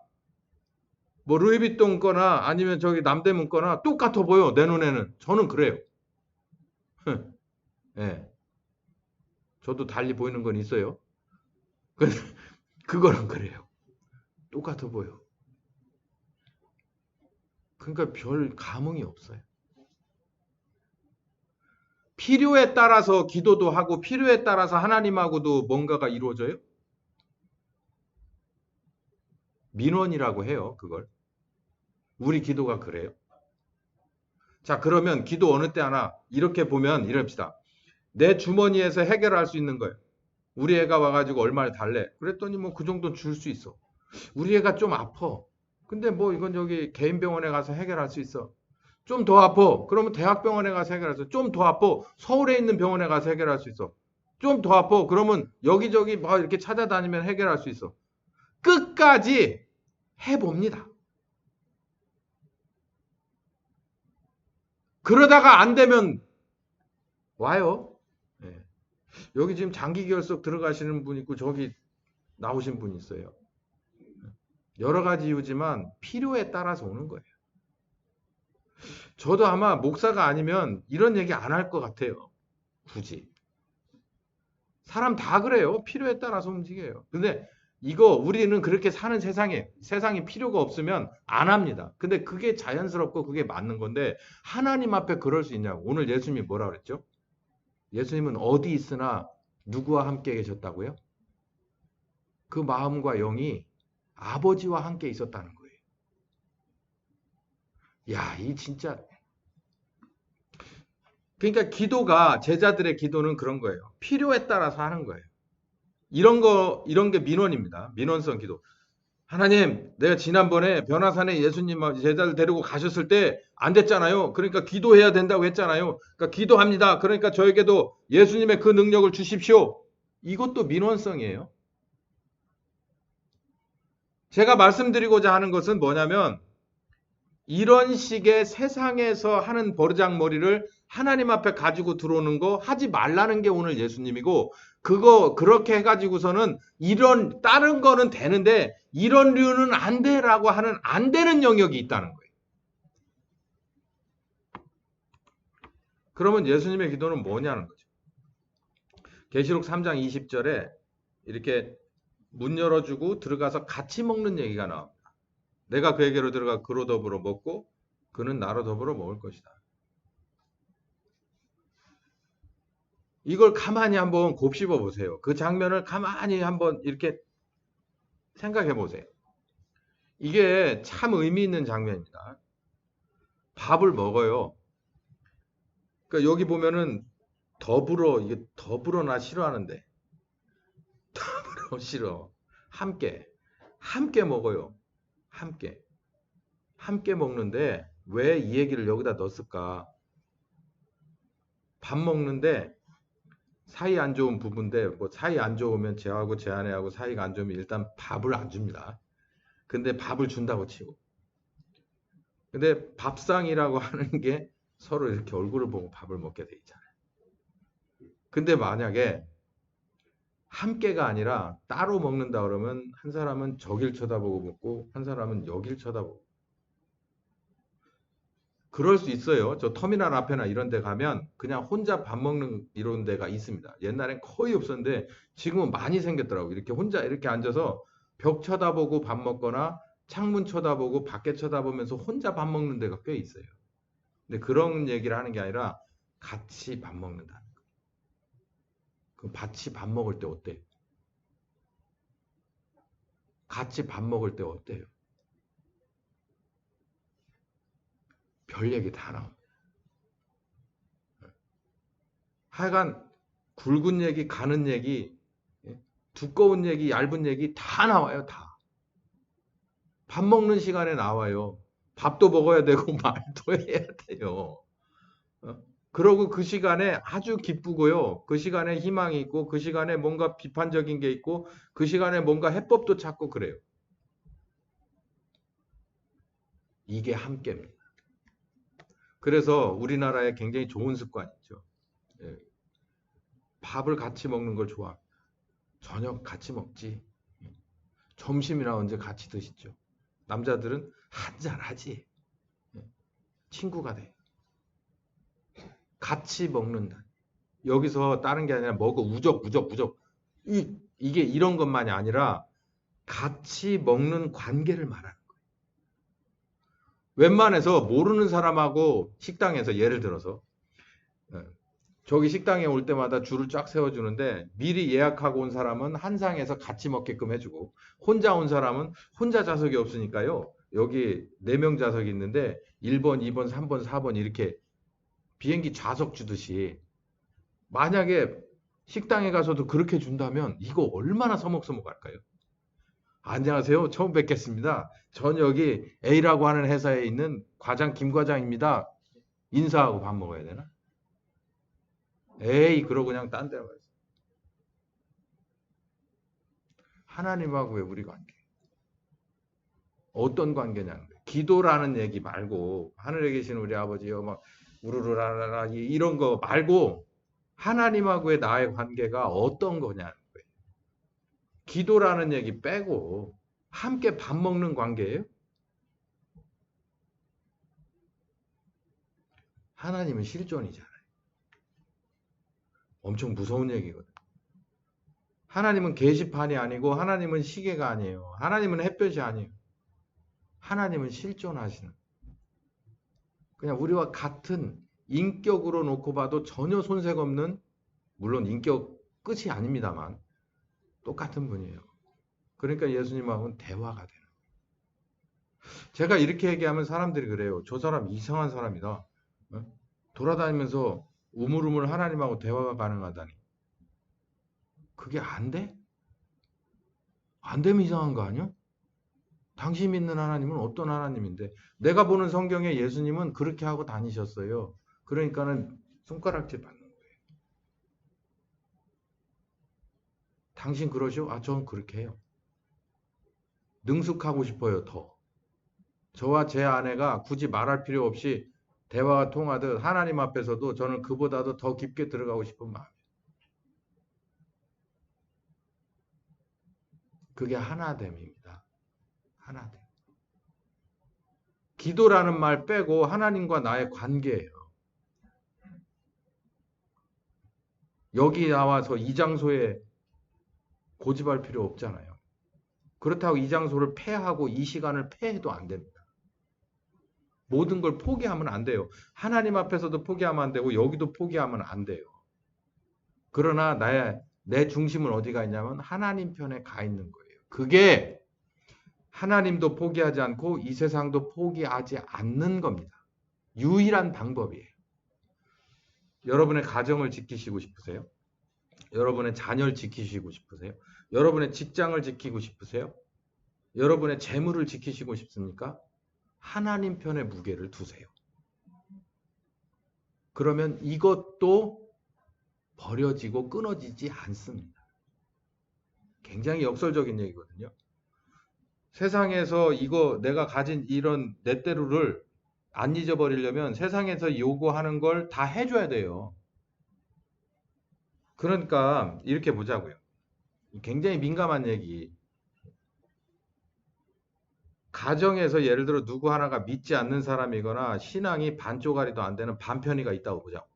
뭐 루이비통 거나 아니면 저기 남대문 거나 똑같아 보여. 내 눈에는. 저는 그래요. 예. 저도 달리 보이는 건 있어요. 그거랑 그래요. 똑같아 보여. 그러니까 별 감흥이 없어요. 필요에 따라서 기도도 하고 필요에 따라서 하나님하고도 뭔가가 이루어져요? 민원이라고 해요. 그걸. 우리 기도가 그래요. 자, 그러면 기도 어느 때 하나 이렇게 보면 이럽시다. 내 주머니에서 해결할 수 있는 거예요. 우리 애가 와가지고 얼마를 달래. 그랬더니 뭐 그 정도 줄 수 있어. 우리 애가 좀 아파. 근데 뭐 이건 저기 개인 병원에 가서 해결할 수 있어. 좀 더 아파. 그러면 대학병원에 가서 해결할 수 있어. 좀 더 아파. 서울에 있는 병원에 가서 해결할 수 있어. 좀 더 아파. 그러면 여기저기 막 이렇게 찾아다니면 해결할 수 있어. 끝까지 해봅니다. 그러다가 안 되면 와요. 네. 여기 지금 장기 결석 들어가시는 분 있고 저기 나오신 분 있어요. 여러 가지 이유지만 필요에 따라서 오는 거예요. 저도 아마 목사가 아니면 이런 얘기 안 할 것 같아요. 굳이. 사람 다 그래요. 필요에 따라서 움직여요. 근데 이거 우리는 그렇게 사는 세상이 필요가 없으면 안 합니다. 근데 그게 자연스럽고 그게 맞는 건데 하나님 앞에 그럴 수 있냐고. 오늘 예수님이 뭐라 그랬죠? 예수님은 어디 있으나 누구와 함께 계셨다고요? 그 마음과 영이 아버지와 함께 있었다는 거예요. 야, 이 진짜. 그러니까 기도가 제자들의 기도는 그런 거예요. 필요에 따라서 하는 거예요. 이런 게 민원입니다. 민원성 기도. 하나님, 내가 지난번에 변화산에 예수님 제자들 데리고 가셨을 때 안 됐잖아요. 그러니까 기도해야 된다고 했잖아요. 그러니까 기도합니다. 그러니까 저에게도 예수님의 그 능력을 주십시오. 이것도 민원성이에요. 제가 말씀드리고자 하는 것은 뭐냐면 이런 식의 세상에서 하는 버르장머리를 하나님 앞에 가지고 들어오는 거 하지 말라는 게 오늘 예수님이고 그거 그렇게 해가지고서는 이런 다른 거는 되는데 이런 류는 안 돼라고 하는 안 되는 영역이 있다는 거예요. 그러면 예수님의 기도는 뭐냐는 거죠. 계시록 3장 20절에 이렇게 문 열어주고 들어가서 같이 먹는 얘기가 나옵니다. 내가 그에게로 들어가 그로 더불어 먹고 그는 나로 더불어 먹을 것이다. 이걸 가만히 한번 곱씹어 보세요. 그 장면을 가만히 한번 이렇게 생각해 보세요. 이게 참 의미 있는 장면입니다. 밥을 먹어요. 그러니까 여기 보면은 이게 더불어 나 싫어하는데 싫어. 함께 함께 먹어요. 함께 함께 먹는데 왜 이 얘기를 여기다 넣었을까? 밥 먹는데 사이 안 좋은 부부인데 뭐 사이 안 좋으면 쟤하고 제 아내하고 사이가 안 좋으면 일단 밥을 안 줍니다. 근데 밥을 준다고 치고. 근데 밥상이라고 하는 게 서로 이렇게 얼굴을 보고 밥을 먹게 돼 있잖아요. 근데 만약에 함께가 아니라 따로 먹는다 그러면 한 사람은 저길 쳐다보고 먹고 한 사람은 여길 쳐다보고. 그럴 수 있어요. 저 터미널 앞에나 이런 데 가면 그냥 혼자 밥 먹는 이런 데가 있습니다. 옛날엔 거의 없었는데 지금은 많이 생겼더라고요. 이렇게 혼자 이렇게 앉아서 벽 쳐다보고 밥 먹거나 창문 쳐다보고 밖에 쳐다보면서 혼자 밥 먹는 데가 꽤 있어요. 근데 그런 얘기를 하는 게 아니라 같이 밥 먹는다. 그 같이 밥 먹을 때 어때요? 같이 밥 먹을 때 어때요? 별 얘기 다 나옵니다. 하여간 굵은 얘기, 가는 얘기, 예? 두꺼운 얘기, 얇은 얘기 다 나와요. 다. 밥 먹는 시간에 나와요. 밥도 먹어야 되고 말도 해야 돼요. 어? 그러고 그 시간에 아주 기쁘고요. 그 시간에 희망이 있고 그 시간에 뭔가 비판적인 게 있고 그 시간에 뭔가 해법도 찾고 그래요. 이게 함께입니다. 그래서 우리나라에 굉장히 좋은 습관이죠. 예, 밥을 같이 먹는 걸 좋아. 저녁 같이 먹지. 점심이나 언제 같이 드시죠. 남자들은 한잔 하지. 예, 친구가 돼. 같이 먹는다. 여기서 다른 게 아니라 먹어 우적 우적 우적. 이게 이런 것만이 아니라 같이 먹는 관계를 말하는 거예요. 웬만해서 모르는 사람하고 식당에서 예를 들어서 예, 저기 식당에 올 때마다 줄을 쫙 세워주는데 미리 예약하고 온 사람은 한 상에서 같이 먹게끔 해주고 혼자 온 사람은 혼자 좌석이 없으니까요. 여기 4명 좌석이 있는데 1번, 2번, 3번, 4번 이렇게 비행기 좌석 주듯이 만약에 식당에 가서도 그렇게 준다면 이거 얼마나 서먹서먹할까요? 안녕하세요. 처음 뵙겠습니다. 전 여기 A라고 하는 회사에 있는 과장 김 과장입니다. 인사하고 밥 먹어야 되나? 에이, 그러고 그냥 딴 데로 가요. 하나님하고의 우리 관계. 어떤 관계냐는 거예요. 기도라는 얘기 말고 하늘에 계신 우리 아버지요 막 우르르라라라 이런 거 말고 하나님하고의 나의 관계가 어떤 거냐는 거예요. 기도라는 얘기 빼고 함께 밥 먹는 관계예요. 하나님은 실존이잖아요. 엄청 무서운 얘기거든. 하나님은 게시판이 아니고 하나님은 시계가 아니에요. 하나님은 햇볕이 아니에요. 하나님은 실존하시는. 그냥 우리와 같은 인격으로 놓고 봐도 전혀 손색 없는 물론 인격 끝이 아닙니다만 똑같은 분이에요. 그러니까 예수님하고는 대화가 되는. 제가 이렇게 얘기하면 사람들이 그래요. 저 사람 이상한 사람이다. 어? 돌아다니면서 우물우물 하나님하고 대화가 가능하다니. 그게 안 돼? 안 되면 이상한 거 아니야? 당신 믿는 하나님은 어떤 하나님인데 내가 보는 성경에 예수님은 그렇게 하고 다니셨어요. 그러니까는 손가락질 받는 거예요. 당신 그러시오? 아, 전 그렇게 해요. 능숙하고 싶어요, 더. 저와 제 아내가 굳이 말할 필요 없이 대화가 통하듯 하나님 앞에서도 저는 그보다도 더 깊게 들어가고 싶은 마음. 그게 하나됨입니다. 하나됨. 기도라는 말 빼고 하나님과 나의 관계예요. 여기 나와서 이 장소에 고집할 필요 없잖아요. 그렇다고 이 장소를 폐하고 이 시간을 폐해도 안 됩니다. 모든 걸 포기하면 안 돼요. 하나님 앞에서도 포기하면 안 되고 여기도 포기하면 안 돼요. 그러나 내 중심은 어디가 있냐면 하나님 편에 가 있는 거예요. 그게 하나님도 포기하지 않고 이 세상도 포기하지 않는 겁니다. 유일한 방법이에요. 여러분의 가정을 지키시고 싶으세요? 여러분의 자녀를 지키시고 싶으세요? 여러분의 직장을 지키고 싶으세요? 여러분의 재물을 지키시고 싶습니까? 하나님 편의 무게를 두세요. 그러면 이것도 버려지고 끊어지지 않습니다. 굉장히 역설적인 얘기거든요. 세상에서 이거 내가 가진 이런 내 때로를 안 잊어버리려면 세상에서 요구하는 걸 다 해줘야 돼요. 그러니까 이렇게 보자고요. 굉장히 민감한 얘기. 가정에서 예를 들어 누구 하나가 믿지 않는 사람이거나 신앙이 반쪽짜리도 안 되는 반편이가 있다고 보자고.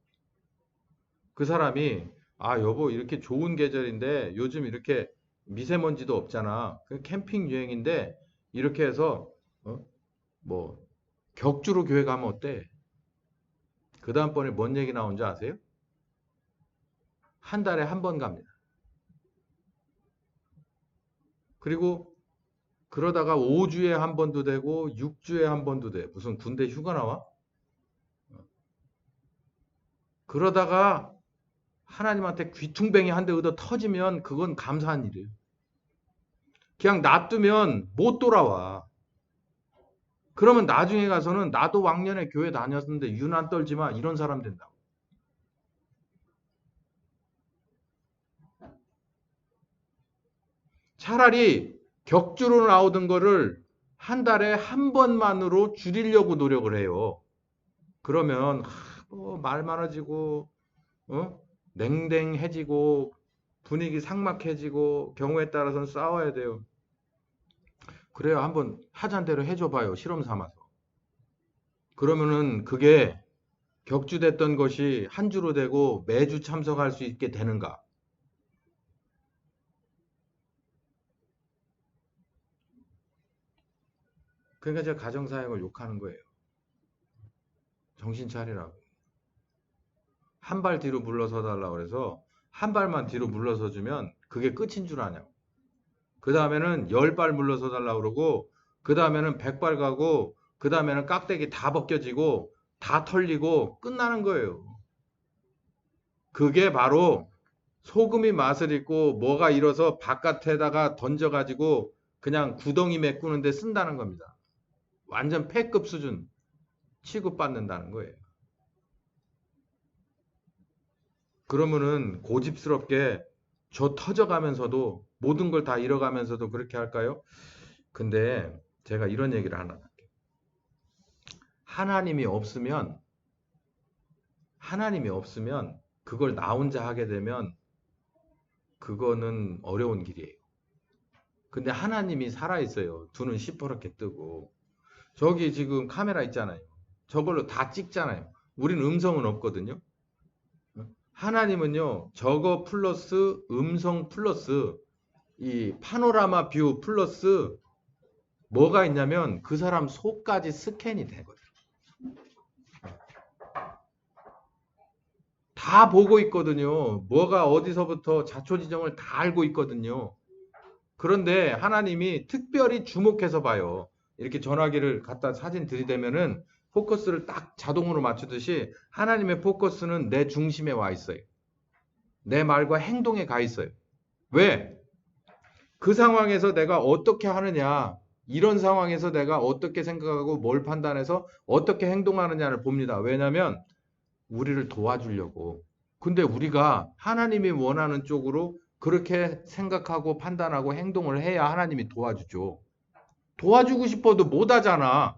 그 사람이 여보 이렇게 좋은 계절인데 요즘 이렇게 미세먼지도 없잖아. 그 캠핑 유행인데 이렇게 해서 뭐 격주로 교회 가면 어때? 그 다음번에 뭔 얘기 나온 줄 아세요? 한 달에 한 번 갑니다. 그리고 그러다가 5주에 한 번도 되고 6주에 한 번도 돼. 무슨 군대 휴가 나와? 그러다가 하나님한테 귀퉁뱅이 한 대 얻어 터지면 그건 감사한 일이에요. 그냥 놔두면 못 돌아와. 그러면 나중에 가서는 나도 왕년에 교회 다녔는데 유난 떨지 마 이런 사람 된다고. 차라리 격주로 나오던 거를 한 달에 한 번만으로 줄이려고 노력을 해요. 그러면 말 많아지고 냉랭해지고 분위기 삭막해지고 경우에 따라서는 싸워야 돼요. 그래야 한번 하잔 대로 해줘봐요. 실험 삼아서. 그러면은 그게 격주됐던 것이 한 주로 되고 매주 참석할 수 있게 되는가? 그러니까 제가 가정사역을 욕하는 거예요. 정신 차리라고. 한 발 뒤로 물러서 달라고 그래서 한 발만 뒤로 물러서 주면 그게 끝인 줄 아냐고. 그 다음에는 10발 물러서 달라고 그러고 그 다음에는 100발 가고 그 다음에는 깍대기 다 벗겨지고 다 털리고 끝나는 거예요. 그게 바로 소금이 맛을 잃고 뭐가 잃어서 바깥에다가 던져가지고 그냥 구덩이 메꾸는데 쓴다는 겁니다. 완전 패급 수준 취급받는다는 거예요. 그러면은 고집스럽게 저 터져가면서도 모든 걸 다 잃어가면서도 그렇게 할까요? 근데 제가 이런 얘기를 하나 할게요. 하나님이 없으면 그걸 나 혼자 하게 되면 그거는 어려운 길이에요. 근데 하나님이 살아있어요. 두 눈 시퍼렇게 뜨고. 저기 지금 카메라 있잖아요. 저걸로 다 찍잖아요. 우린 음성은 없거든요. 하나님은요, 저거 플러스 음성 플러스 이 파노라마 뷰 플러스 뭐가 있냐면 그 사람 속까지 스캔이 되거든. 다 보고 있거든요. 뭐가 어디서부터 자초지정을 다 알고 있거든요. 그런데 하나님이 특별히 주목해서 봐요. 이렇게 전화기를 갖다 사진 들이대면은 포커스를 딱 자동으로 맞추듯이 하나님의 포커스는 내 중심에 와 있어요. 내 말과 행동에 가 있어요. 왜? 그 상황에서 내가 어떻게 하느냐, 이런 상황에서 내가 어떻게 생각하고 뭘 판단해서 어떻게 행동하느냐를 봅니다. 왜냐하면 우리를 도와주려고. 근데 우리가 하나님이 원하는 쪽으로 그렇게 생각하고 판단하고 행동을 해야 하나님이 도와주죠. 도와주고 싶어도 못 하잖아.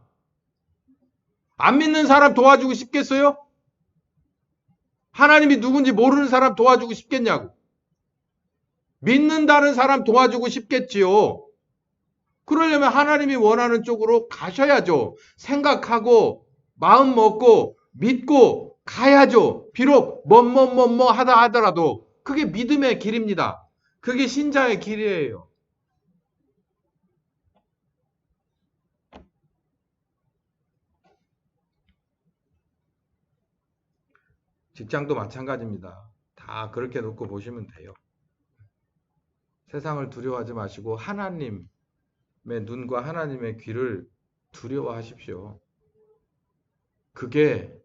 안 믿는 사람 도와주고 싶겠어요? 하나님이 누군지 모르는 사람 도와주고 싶겠냐고. 믿는다는 사람 도와주고 싶겠지요. 그러려면 하나님이 원하는 쪽으로 가셔야죠. 생각하고 마음 먹고 믿고 가야죠. 비록 뭐뭐뭐뭐 하다 하더라도 그게 믿음의 길입니다. 그게 신자의 길이에요. 직장도 마찬가지입니다. 다 그렇게 놓고 보시면 돼요. 세상을 두려워하지 마시고 하나님의 눈과 하나님의 귀를 두려워하십시오. 그게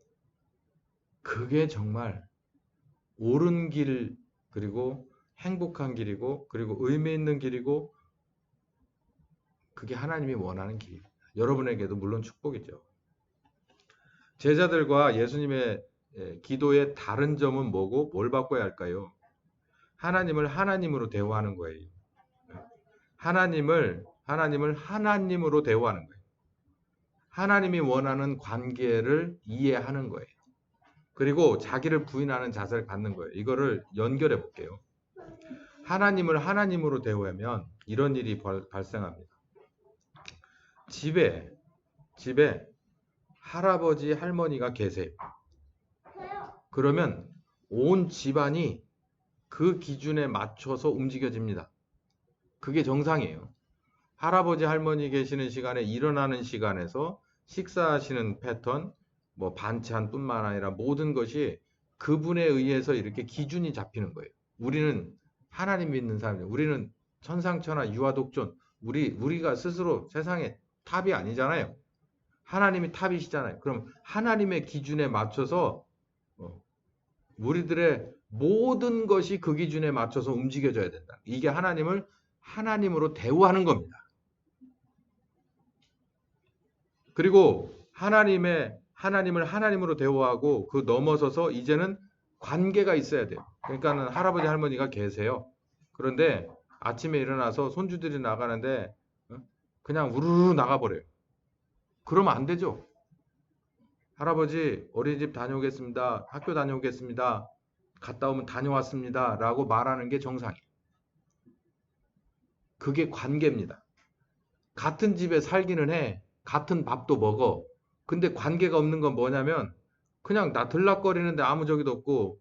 정말 옳은 길, 그리고 행복한 길이고, 그리고 의미 있는 길이고, 그게 하나님이 원하는 길입니다. 여러분에게도 물론 축복이죠. 제자들과 예수님의 기도의 다른 점은 뭐고 뭘 바꿔야 할까요? 하나님을 하나님으로 대우하는 거예요. 하나님을 하나님으로 대우하는 거예요. 하나님이 원하는 관계를 이해하는 거예요. 그리고 자기를 부인하는 자세를 갖는 거예요. 이거를 연결해 볼게요. 하나님을 하나님으로 대우하면 이런 일이 발생합니다. 집에 할아버지 할머니가 계세요. 그러면 온 집안이 그 기준에 맞춰서 움직여집니다. 그게 정상이에요. 할아버지 할머니 계시는 시간에 일어나는 시간에서 식사하시는 패턴, 뭐 반찬뿐만 아니라 모든 것이 그분에 의해서 이렇게 기준이 잡히는 거예요. 우리는 하나님 믿는 사람이에요. 우리는 천상천하 유아독존, 우리가 스스로 세상의 탑이 아니잖아요. 하나님이 탑이시잖아요. 그럼 하나님의 기준에 맞춰서 우리들의 모든 것이 그 기준에 맞춰서 움직여져야 된다. 이게 하나님을 하나님으로 대우하는 겁니다. 그리고 하나님을 하나님으로 대우하고 그 넘어서서 이제는 관계가 있어야 돼요. 그러니까는 할아버지 할머니가 계세요. 그런데 아침에 일어나서 손주들이 나가는데 그냥 우르르 나가버려요. 그러면 안 되죠. 할아버지 어린이집 다녀오겠습니다. 학교 다녀오겠습니다. 갔다 오면 다녀왔습니다. 라고 말하는 게 정상이에요. 그게 관계입니다. 같은 집에 살기는 해. 같은 밥도 먹어. 근데 관계가 없는 건 뭐냐면 그냥 나 들락거리는데 아무 적이도 없고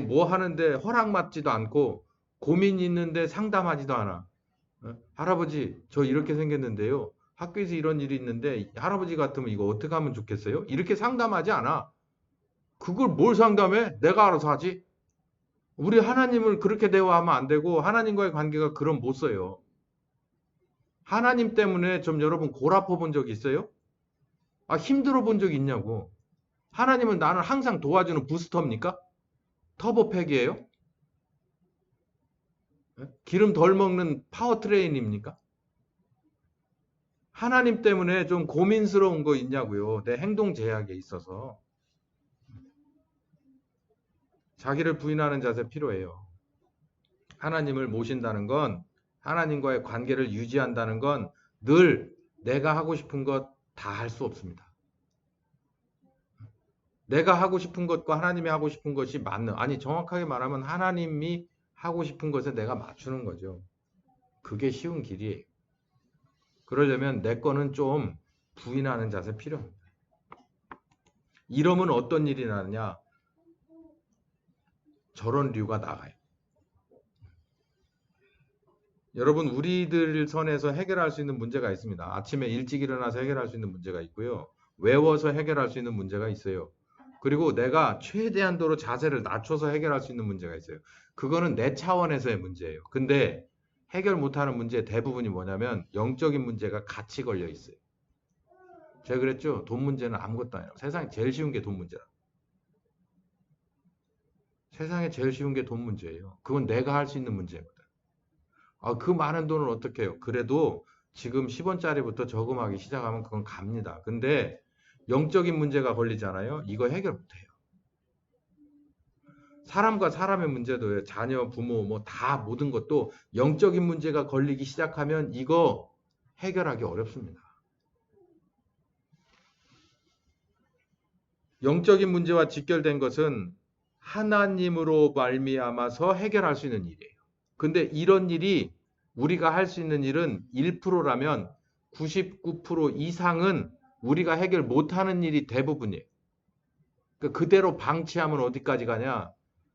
뭐 하는데 허락 맞지도 않고 고민이 있는데 상담하지도 않아. 할아버지 저 이렇게 생겼는데요. 학교에서 이런 일이 있는데 할아버지 같으면 이거 어떻게 하면 좋겠어요? 이렇게 상담하지 않아. 그걸 뭘 상담해? 내가 알아서 하지. 우리 하나님을 그렇게 대화하면 안 되고 하나님과의 관계가 그럼 못 써요. 하나님 때문에 좀 여러분 골 아파 본 적 있어요? 힘들어 본 적 있냐고. 하나님은 나는 항상 도와주는 부스터입니까? 터보팩이에요? 기름 덜 먹는 파워트레인입니까? 하나님 때문에 좀 고민스러운 거 있냐고요. 내 행동 제약에 있어서. 자기를 부인하는 자세 필요해요. 하나님을 모신다는 건, 하나님과의 관계를 유지한다는 건 늘 내가 하고 싶은 것 다 할 수 없습니다. 내가 하고 싶은 것과 하나님이 하고 싶은 것이 정확하게 말하면 하나님이 하고 싶은 것에 내가 맞추는 거죠. 그게 쉬운 길이에요. 그러려면 내 거는 좀 부인하는 자세 필요합니다. 이러면 어떤 일이 나느냐? 저런 류가 나가요. 여러분 우리들 선에서 해결할 수 있는 문제가 있습니다. 아침에 일찍 일어나서 해결할 수 있는 문제가 있고요. 외워서 해결할 수 있는 문제가 있어요. 그리고 내가 최대한도로 자세를 낮춰서 해결할 수 있는 문제가 있어요. 그거는 내 차원에서의 문제예요. 근데 해결 못하는 문제의 대부분이 뭐냐면 영적인 문제가 같이 걸려 있어요. 제가 그랬죠. 돈 문제는 아무것도 아니에요. 세상에 제일 쉬운 게 돈 문제다. 세상에 제일 쉬운 게 돈 문제예요. 그건 내가 할 수 있는 문제거든. 그 많은 돈을 어떻게 해요? 그래도 지금 10원짜리부터 저금하기 시작하면 그건 갑니다. 근데 영적인 문제가 걸리잖아요. 이거 해결 못해요. 사람과 사람의 문제도 자녀, 부모, 뭐 다 모든 것도 영적인 문제가 걸리기 시작하면 이거 해결하기 어렵습니다. 영적인 문제와 직결된 것은 하나님으로 말미암아서 해결할 수 있는 일이에요. 근데 이런 일이 우리가 할 수 있는 일은 1%라면 99% 이상은 우리가 해결 못하는 일이 대부분이에요. 그대로 방치하면 어디까지 가냐?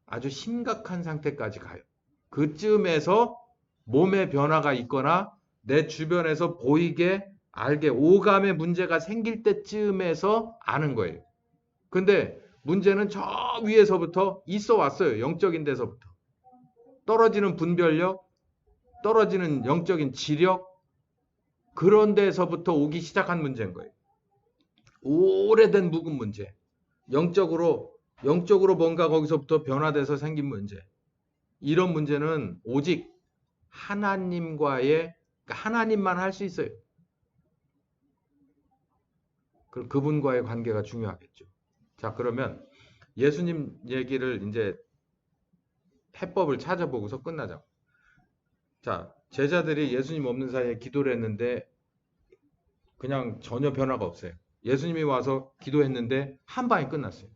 아주 심각한 상태까지 가요. 그쯤에서 몸의 변화가 있거나 내 주변에서 보이게 알게 오감의 문제가 생길 때쯤에서 아는 거예요. 근데 문제는 저 위에서부터 있어 왔어요. 영적인 데서부터. 떨어지는 분별력, 떨어지는 영적인 지력, 그런 데서부터 오기 시작한 문제인 거예요. 오래된 묵은 문제. 영적으로 뭔가 거기서부터 변화돼서 생긴 문제. 이런 문제는 오직 하나님과의, 그러니까 하나님만 할 수 있어요. 그럼 그분과의 관계가 중요하겠죠. 자, 그러면 예수님 얘기를 이제 해법을 찾아보고서 끝나자. 자, 제자들이 예수님 없는 사이에 기도를 했는데 그냥 전혀 변화가 없어요. 예수님이 와서 기도했는데 한 방에 끝났어요.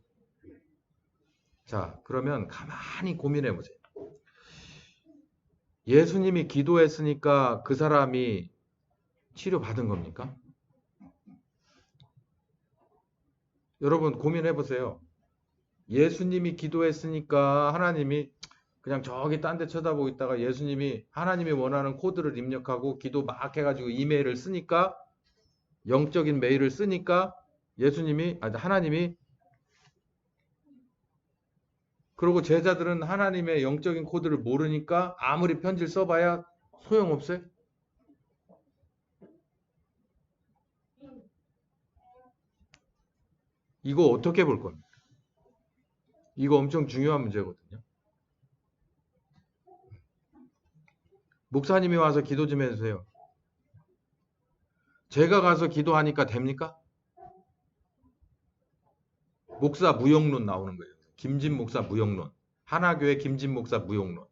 자, 그러면 가만히 고민해 보세요. 예수님이 기도했으니까 그 사람이 치료받은 겁니까? 여러분 고민해 보세요. 예수님이 기도했으니까 하나님이 그냥 저기 딴 데 쳐다보고 있다가 예수님이 하나님이 원하는 코드를 입력하고 기도 막 해가지고 이메일을 쓰니까, 영적인 메일을 쓰니까 하나님이, 그리고 제자들은 하나님의 영적인 코드를 모르니까 아무리 편지를 써봐야 소용없어요. 이거 어떻게 볼 겁니까? 이거 엄청 중요한 문제거든요. 목사님이 와서 기도 좀 해주세요. 제가 가서 기도하니까 됩니까? 목사 무용론 나오는 거예요. 김진 목사 무용론. 하나교회 김진 목사 무용론.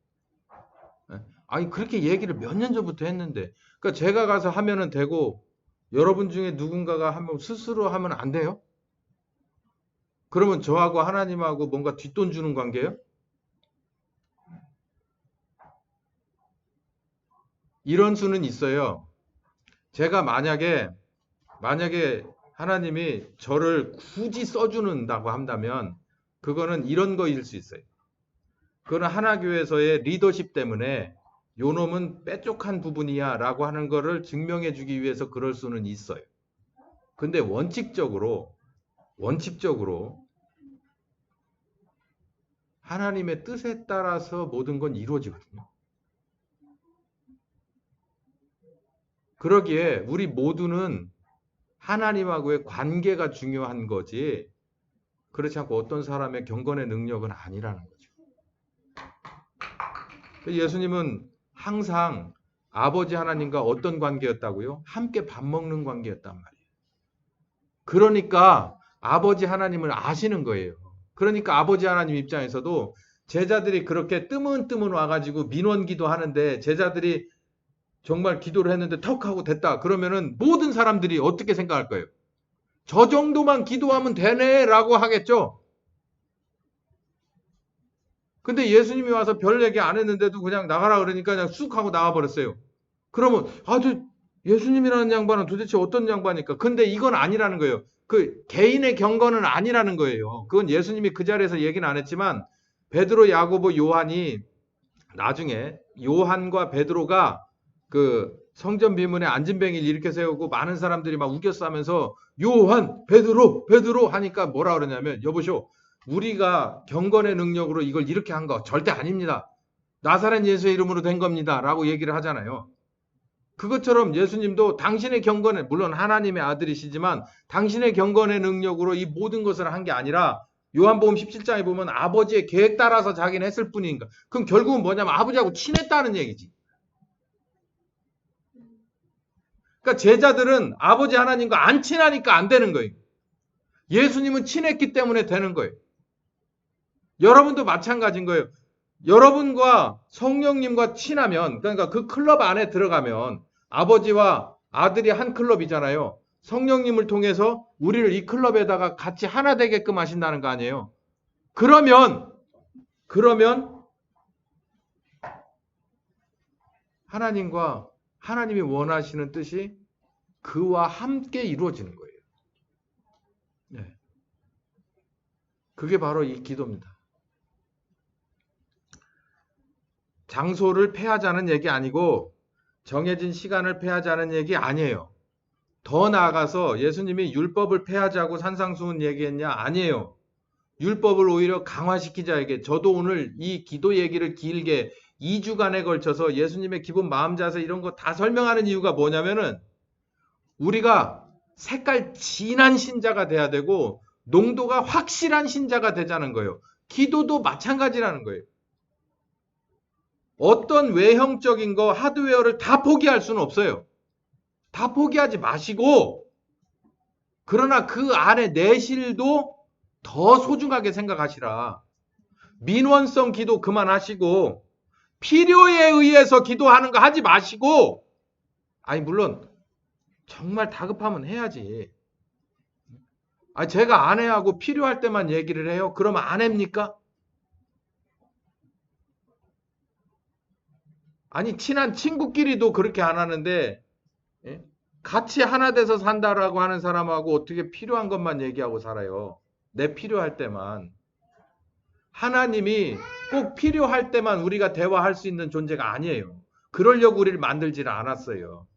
아니 그렇게 얘기를 몇 년 전부터 했는데, 그러니까 제가 가서 하면은 되고 여러분 중에 누군가가 하면 스스로 하면 안 돼요? 그러면 저하고 하나님하고 뭔가 뒷돈 주는 관계예요? 이런 수는 있어요. 제가 만약에 하나님이 저를 굳이 써주는다고 한다면 그거는 이런 거일 수 있어요. 그거는 하나교회에서의 리더십 때문에 요 놈은 빼쪽한 부분이야 라고 하는 거를 증명해 주기 위해서 그럴 수는 있어요. 근데 원칙적으로 하나님의 뜻에 따라서 모든 건 이루어지거든요. 그러기에 우리 모두는 하나님하고의 관계가 중요한 거지, 그렇지 않고 어떤 사람의 경건의 능력은 아니라는 거죠. 예수님은 항상 아버지 하나님과 어떤 관계였다고요? 함께 밥 먹는 관계였단 말이에요. 그러니까 아버지 하나님을 아시는 거예요. 그러니까 아버지 하나님 입장에서도 제자들이 그렇게 뜨문뜨문 와가지고 민원기도 하는데 제자들이 정말 기도를 했는데 턱 하고 됐다. 그러면은 모든 사람들이 어떻게 생각할 거예요? 저 정도만 기도하면 되네 라고 하겠죠. 근데 예수님이 와서 별 얘기 안 했는데도 그냥 나가라 그러니까 그냥 쑥 하고 나와버렸어요. 그러면 아주 예수님이라는 양반은 도대체 어떤 양반일까? 근데 이건 아니라는 거예요. 그 개인의 경건은 아니라는 거예요. 그건 예수님이 그 자리에서 얘기는 안 했지만 베드로, 야고보, 요한이 나중에 요한과 베드로가 그 성전 비문에 안진뱅이를 일으켜 세우고 많은 사람들이 막 우겼어 하면서 요한, 베드로 하니까 뭐라 그러냐면, 여보쇼, 우리가 경건의 능력으로 이걸 이렇게 한 거 절대 아닙니다. 나사렛 예수의 이름으로 된 겁니다. 라고 얘기를 하잖아요. 그것처럼 예수님도 당신의 경건에, 물론 하나님의 아들이시지만 당신의 경건의 능력으로 이 모든 것을 한 게 아니라 요한복음 17장에 보면 아버지의 계획 따라서 자기는 했을 뿐인가. 그럼 결국은 뭐냐면 아버지하고 친했다는 얘기지. 그러니까 제자들은 아버지 하나님과 안 친하니까 안 되는 거예요. 예수님은 친했기 때문에 되는 거예요. 여러분도 마찬가지인 거예요. 여러분과 성령님과 친하면, 그러니까 그 클럽 안에 들어가면 아버지와 아들이 한 클럽이잖아요. 성령님을 통해서 우리를 이 클럽에다가 같이 하나 되게끔 하신다는 거 아니에요. 그러면 하나님과 하나님이 원하시는 뜻이 그와 함께 이루어지는 거예요. 네. 그게 바로 이 기도입니다. 장소를 패하자는 얘기 아니고 정해진 시간을 패하자는 얘기 아니에요. 더 나아가서 예수님이 율법을 패하자고 산상수훈 얘기했냐? 아니에요. 율법을 오히려 강화시키자 이게. 저도 오늘 이 기도 얘기를 길게 2주간에 걸쳐서 예수님의 기본 마음 자세 이런 거 다 설명하는 이유가 뭐냐면은 우리가 색깔 진한 신자가 돼야 되고 농도가 확실한 신자가 되자는 거예요. 기도도 마찬가지라는 거예요. 어떤 외형적인 거 하드웨어를 다 포기할 수는 없어요. 다 포기하지 마시고 그러나 그 안에 내실도 더 소중하게 생각하시라. 민원성 기도 그만하시고 필요에 의해서 기도하는 거 하지 마시고, 아니 물론 정말 다급하면 해야지. 아, 제가 아내하고 필요할 때만 얘기를 해요. 그러면 아내입니까? 아니 친한 친구끼리도 그렇게 안 하는데 예? 같이 하나 돼서 산다라고 하는 사람하고 어떻게 필요한 것만 얘기하고 살아요. 내 필요할 때만. 하나님이 꼭 필요할 때만 우리가 대화할 수 있는 존재가 아니에요. 그러려고 우리를 만들지는 않았어요.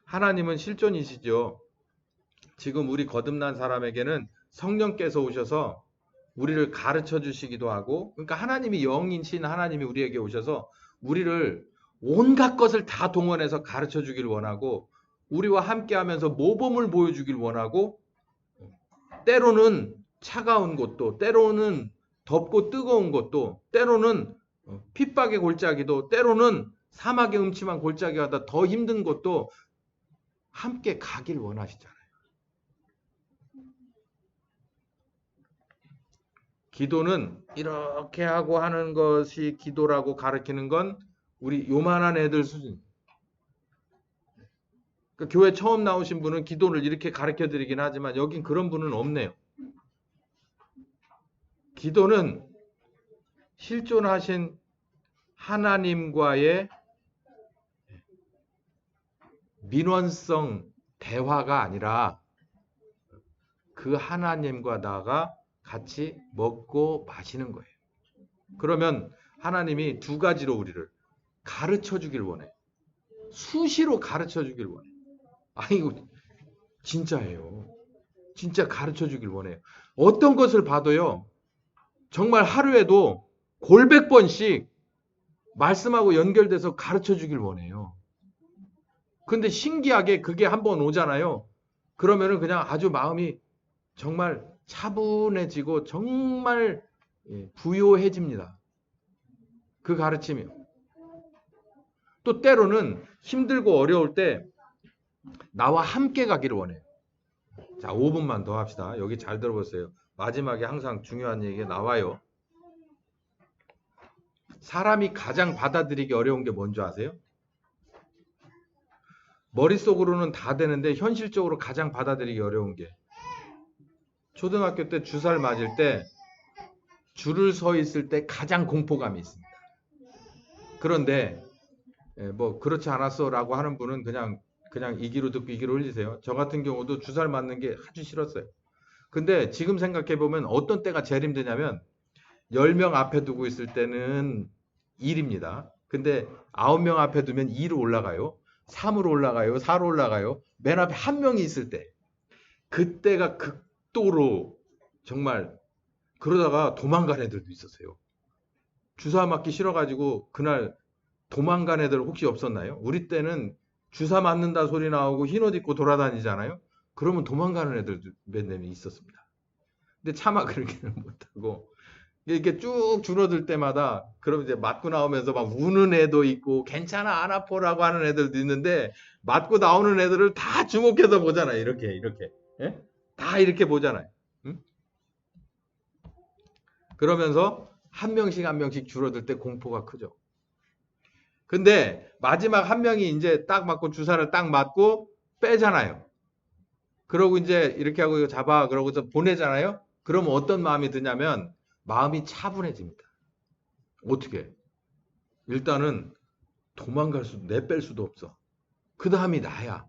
하나님은 실존이시죠. 지금 우리 거듭난 사람에게는 성령께서 오셔서 우리를 가르쳐 주시기도 하고, 그러니까 하나님이 영이신 하나님이 우리에게 오셔서 우리를 온갖 것을 다 동원해서 가르쳐 주길 원하고, 우리와 함께 하면서 모범을 보여주길 원하고, 때로는 차가운 곳도, 때로는 덥고 뜨거운 곳도, 때로는 핍박의 골짜기도, 때로는 사막의 음침한 골짜기보다 더 힘든 곳도 함께 가길 원하시잖아요. 기도는 이렇게 하고 하는 것이 기도라고 가르치는 건 우리 요만한 애들 수준. 그러니까 교회 처음 나오신 분은 기도를 이렇게 가르쳐 드리긴 하지만 여긴 그런 분은 없네요. 기도는 실존하신 하나님과의 민원성 대화가 아니라 그 하나님과 나가 같이 먹고 마시는 거예요. 그러면 하나님이 두 가지로 우리를 가르쳐 주길 원해. 수시로 가르쳐 주길 원해. 아니 이거 진짜예요. 진짜 가르쳐 주길 원해요. 어떤 것을 봐도요. 정말 하루에도 골백 번씩 말씀하고 연결돼서 가르쳐 주길 원해요. 근데 신기하게 그게 한번 오잖아요. 그러면은 그냥 아주 마음이 정말 차분해지고 정말 부요해집니다. 그 가르침이요. 또 때로는 힘들고 어려울 때 나와 함께 가기를 원해요. 자, 5분만 더 합시다. 여기 잘 들어보세요. 마지막에 항상 중요한 얘기가 나와요. 사람이 가장 받아들이기 어려운 게 뭔지 아세요? 머릿속으로는 다 되는데 현실적으로 가장 받아들이기 어려운 게 초등학교 때 주사를 맞을 때 줄을 서 있을 때 가장 공포감이 있습니다. 그런데 뭐 그렇지 않았어 라고 하는 분은 그냥 이기로 듣고 이기로 흘리세요. 저 같은 경우도 주사를 맞는 게 아주 싫었어요. 근데 지금 생각해 보면 어떤 때가 제일 힘드냐면 10명 앞에 두고 있을 때는 1입니다. 근데 9명 앞에 두면 2로 올라가요. 3으로 올라가요. 4로 올라가요. 맨 앞에 한 명이 있을 때 그때가 극도로 정말 그러다가 도망간 애들도 있었어요. 주사 맞기 싫어가지고 그날 도망간 애들 혹시 없었나요? 우리 때는 주사 맞는다 소리 나오고 흰옷 입고 돌아다니잖아요. 그러면 도망가는 애들도 몇 명이 있었습니다. 근데 차마 그렇게는 못하고 이렇게 쭉 줄어들 때마다 그럼 이제 맞고 나오면서 막 우는 애도 있고 괜찮아 안 아파라고 하는 애들도 있는데 맞고 나오는 애들을 다 주목해서 보잖아요. 이렇게 예? 다 이렇게 보잖아요. 응? 그러면서 한 명씩 한 명씩 줄어들 때 공포가 크죠. 근데 마지막 한 명이 이제 딱 맞고 주사를 딱 맞고 빼잖아요. 그러고 이제 이렇게 하고 이거 잡아 그러고서 보내잖아요. 그러면 어떤 마음이 드냐면 마음이 차분해집니다. 어떻게? 일단은 도망갈 수도 내뺄 수도 없어. 그 다음이 나야.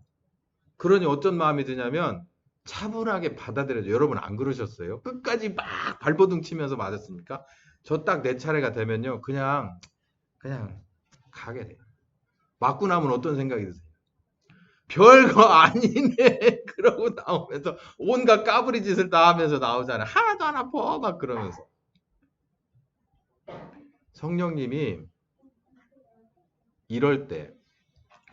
그러니 어떤 마음이 드냐면 차분하게 받아들여줘. 여러분 안 그러셨어요? 끝까지 막 발버둥 치면서 맞았습니까? 저 딱 내 차례가 되면요. 그냥 가게 돼요. 맞고 나면 어떤 생각이 드세요? 별거 아니네. 그러고 나오면서 온갖 까불이 짓을 다 하면서 나오잖아요. 하나도 안 아파. 막 그러면서. 성령님이 이럴 때,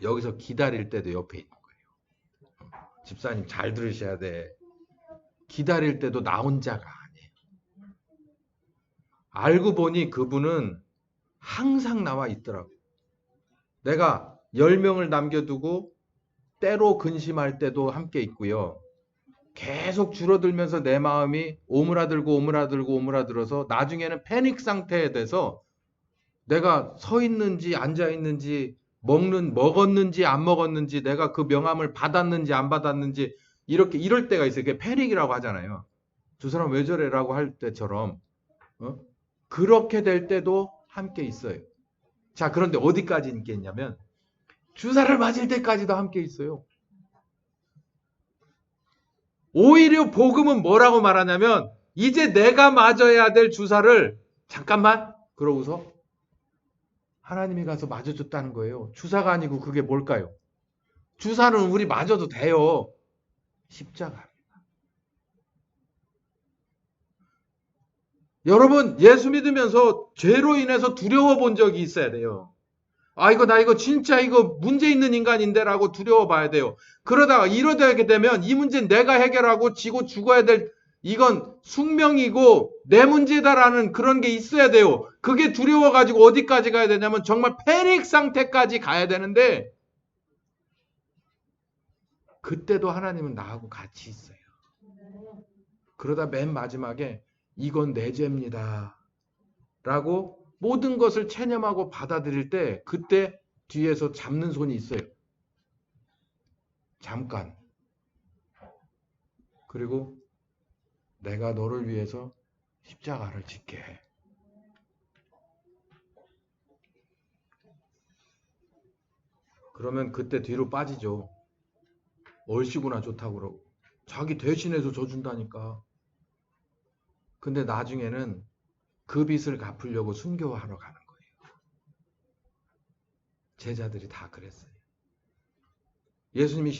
여기서 기다릴 때도 옆에 있는 거예요. 집사님 잘 들으셔야 돼. 기다릴 때도 나 혼자가 아니에요. 알고 보니 그분은 항상 나와 있더라고. 내가 10명을 남겨두고 때로 근심할 때도 함께 있고요. 계속 줄어들면서 내 마음이 오므라들고 오므라들고 오므라들어서 나중에는 패닉 상태에 돼서 내가 서 있는지 앉아 있는지 먹었는지 안 먹었는지 내가 그 명함을 받았는지 안 받았는지 이렇게 이럴 때가 있어요. 그게 패닉이라고 하잖아요. 두 사람 왜 저래라고 할 때처럼 그렇게 될 때도 함께 있어요. 자, 그런데 어디까지 있겠냐면 주사를 맞을 때까지도 함께 있어요. 오히려 복음은 뭐라고 말하냐면 이제 내가 맞아야 될 주사를 잠깐만 그러고서 하나님이 가서 맞아줬다는 거예요. 주사가 아니고 그게 뭘까요? 주사는 우리 맞아도 돼요. 십자가. 여러분 예수 믿으면서 죄로 인해서 두려워 본 적이 있어야 돼요. 나 이거 진짜 이거 문제 있는 인간인데라고 두려워 봐야 돼요. 그러다가 이러게 되면 이 문제는 내가 해결하고 지고 죽어야 될 이건 숙명이고 내 문제다라는 그런 게 있어야 돼요. 그게 두려워가지고 어디까지 가야 되냐면 정말 패닉 상태까지 가야 되는데 그때도 하나님은 나하고 같이 있어요. 그러다 맨 마지막에 이건 내 죄입니다. 라고 모든 것을 체념하고 받아들일 때 그때 뒤에서 잡는 손이 있어요. 잠깐. 그리고 내가 너를 위해서 십자가를 짓게 해. 그러면 그때 뒤로 빠지죠. 얼씨구나 좋다고 그러고. 자기 대신해서 져준다니까. 근데 나중에는 그 빚을 갚으려고 순교하러 가는 거예요. 제자들이 다 그랬어요. 예수님이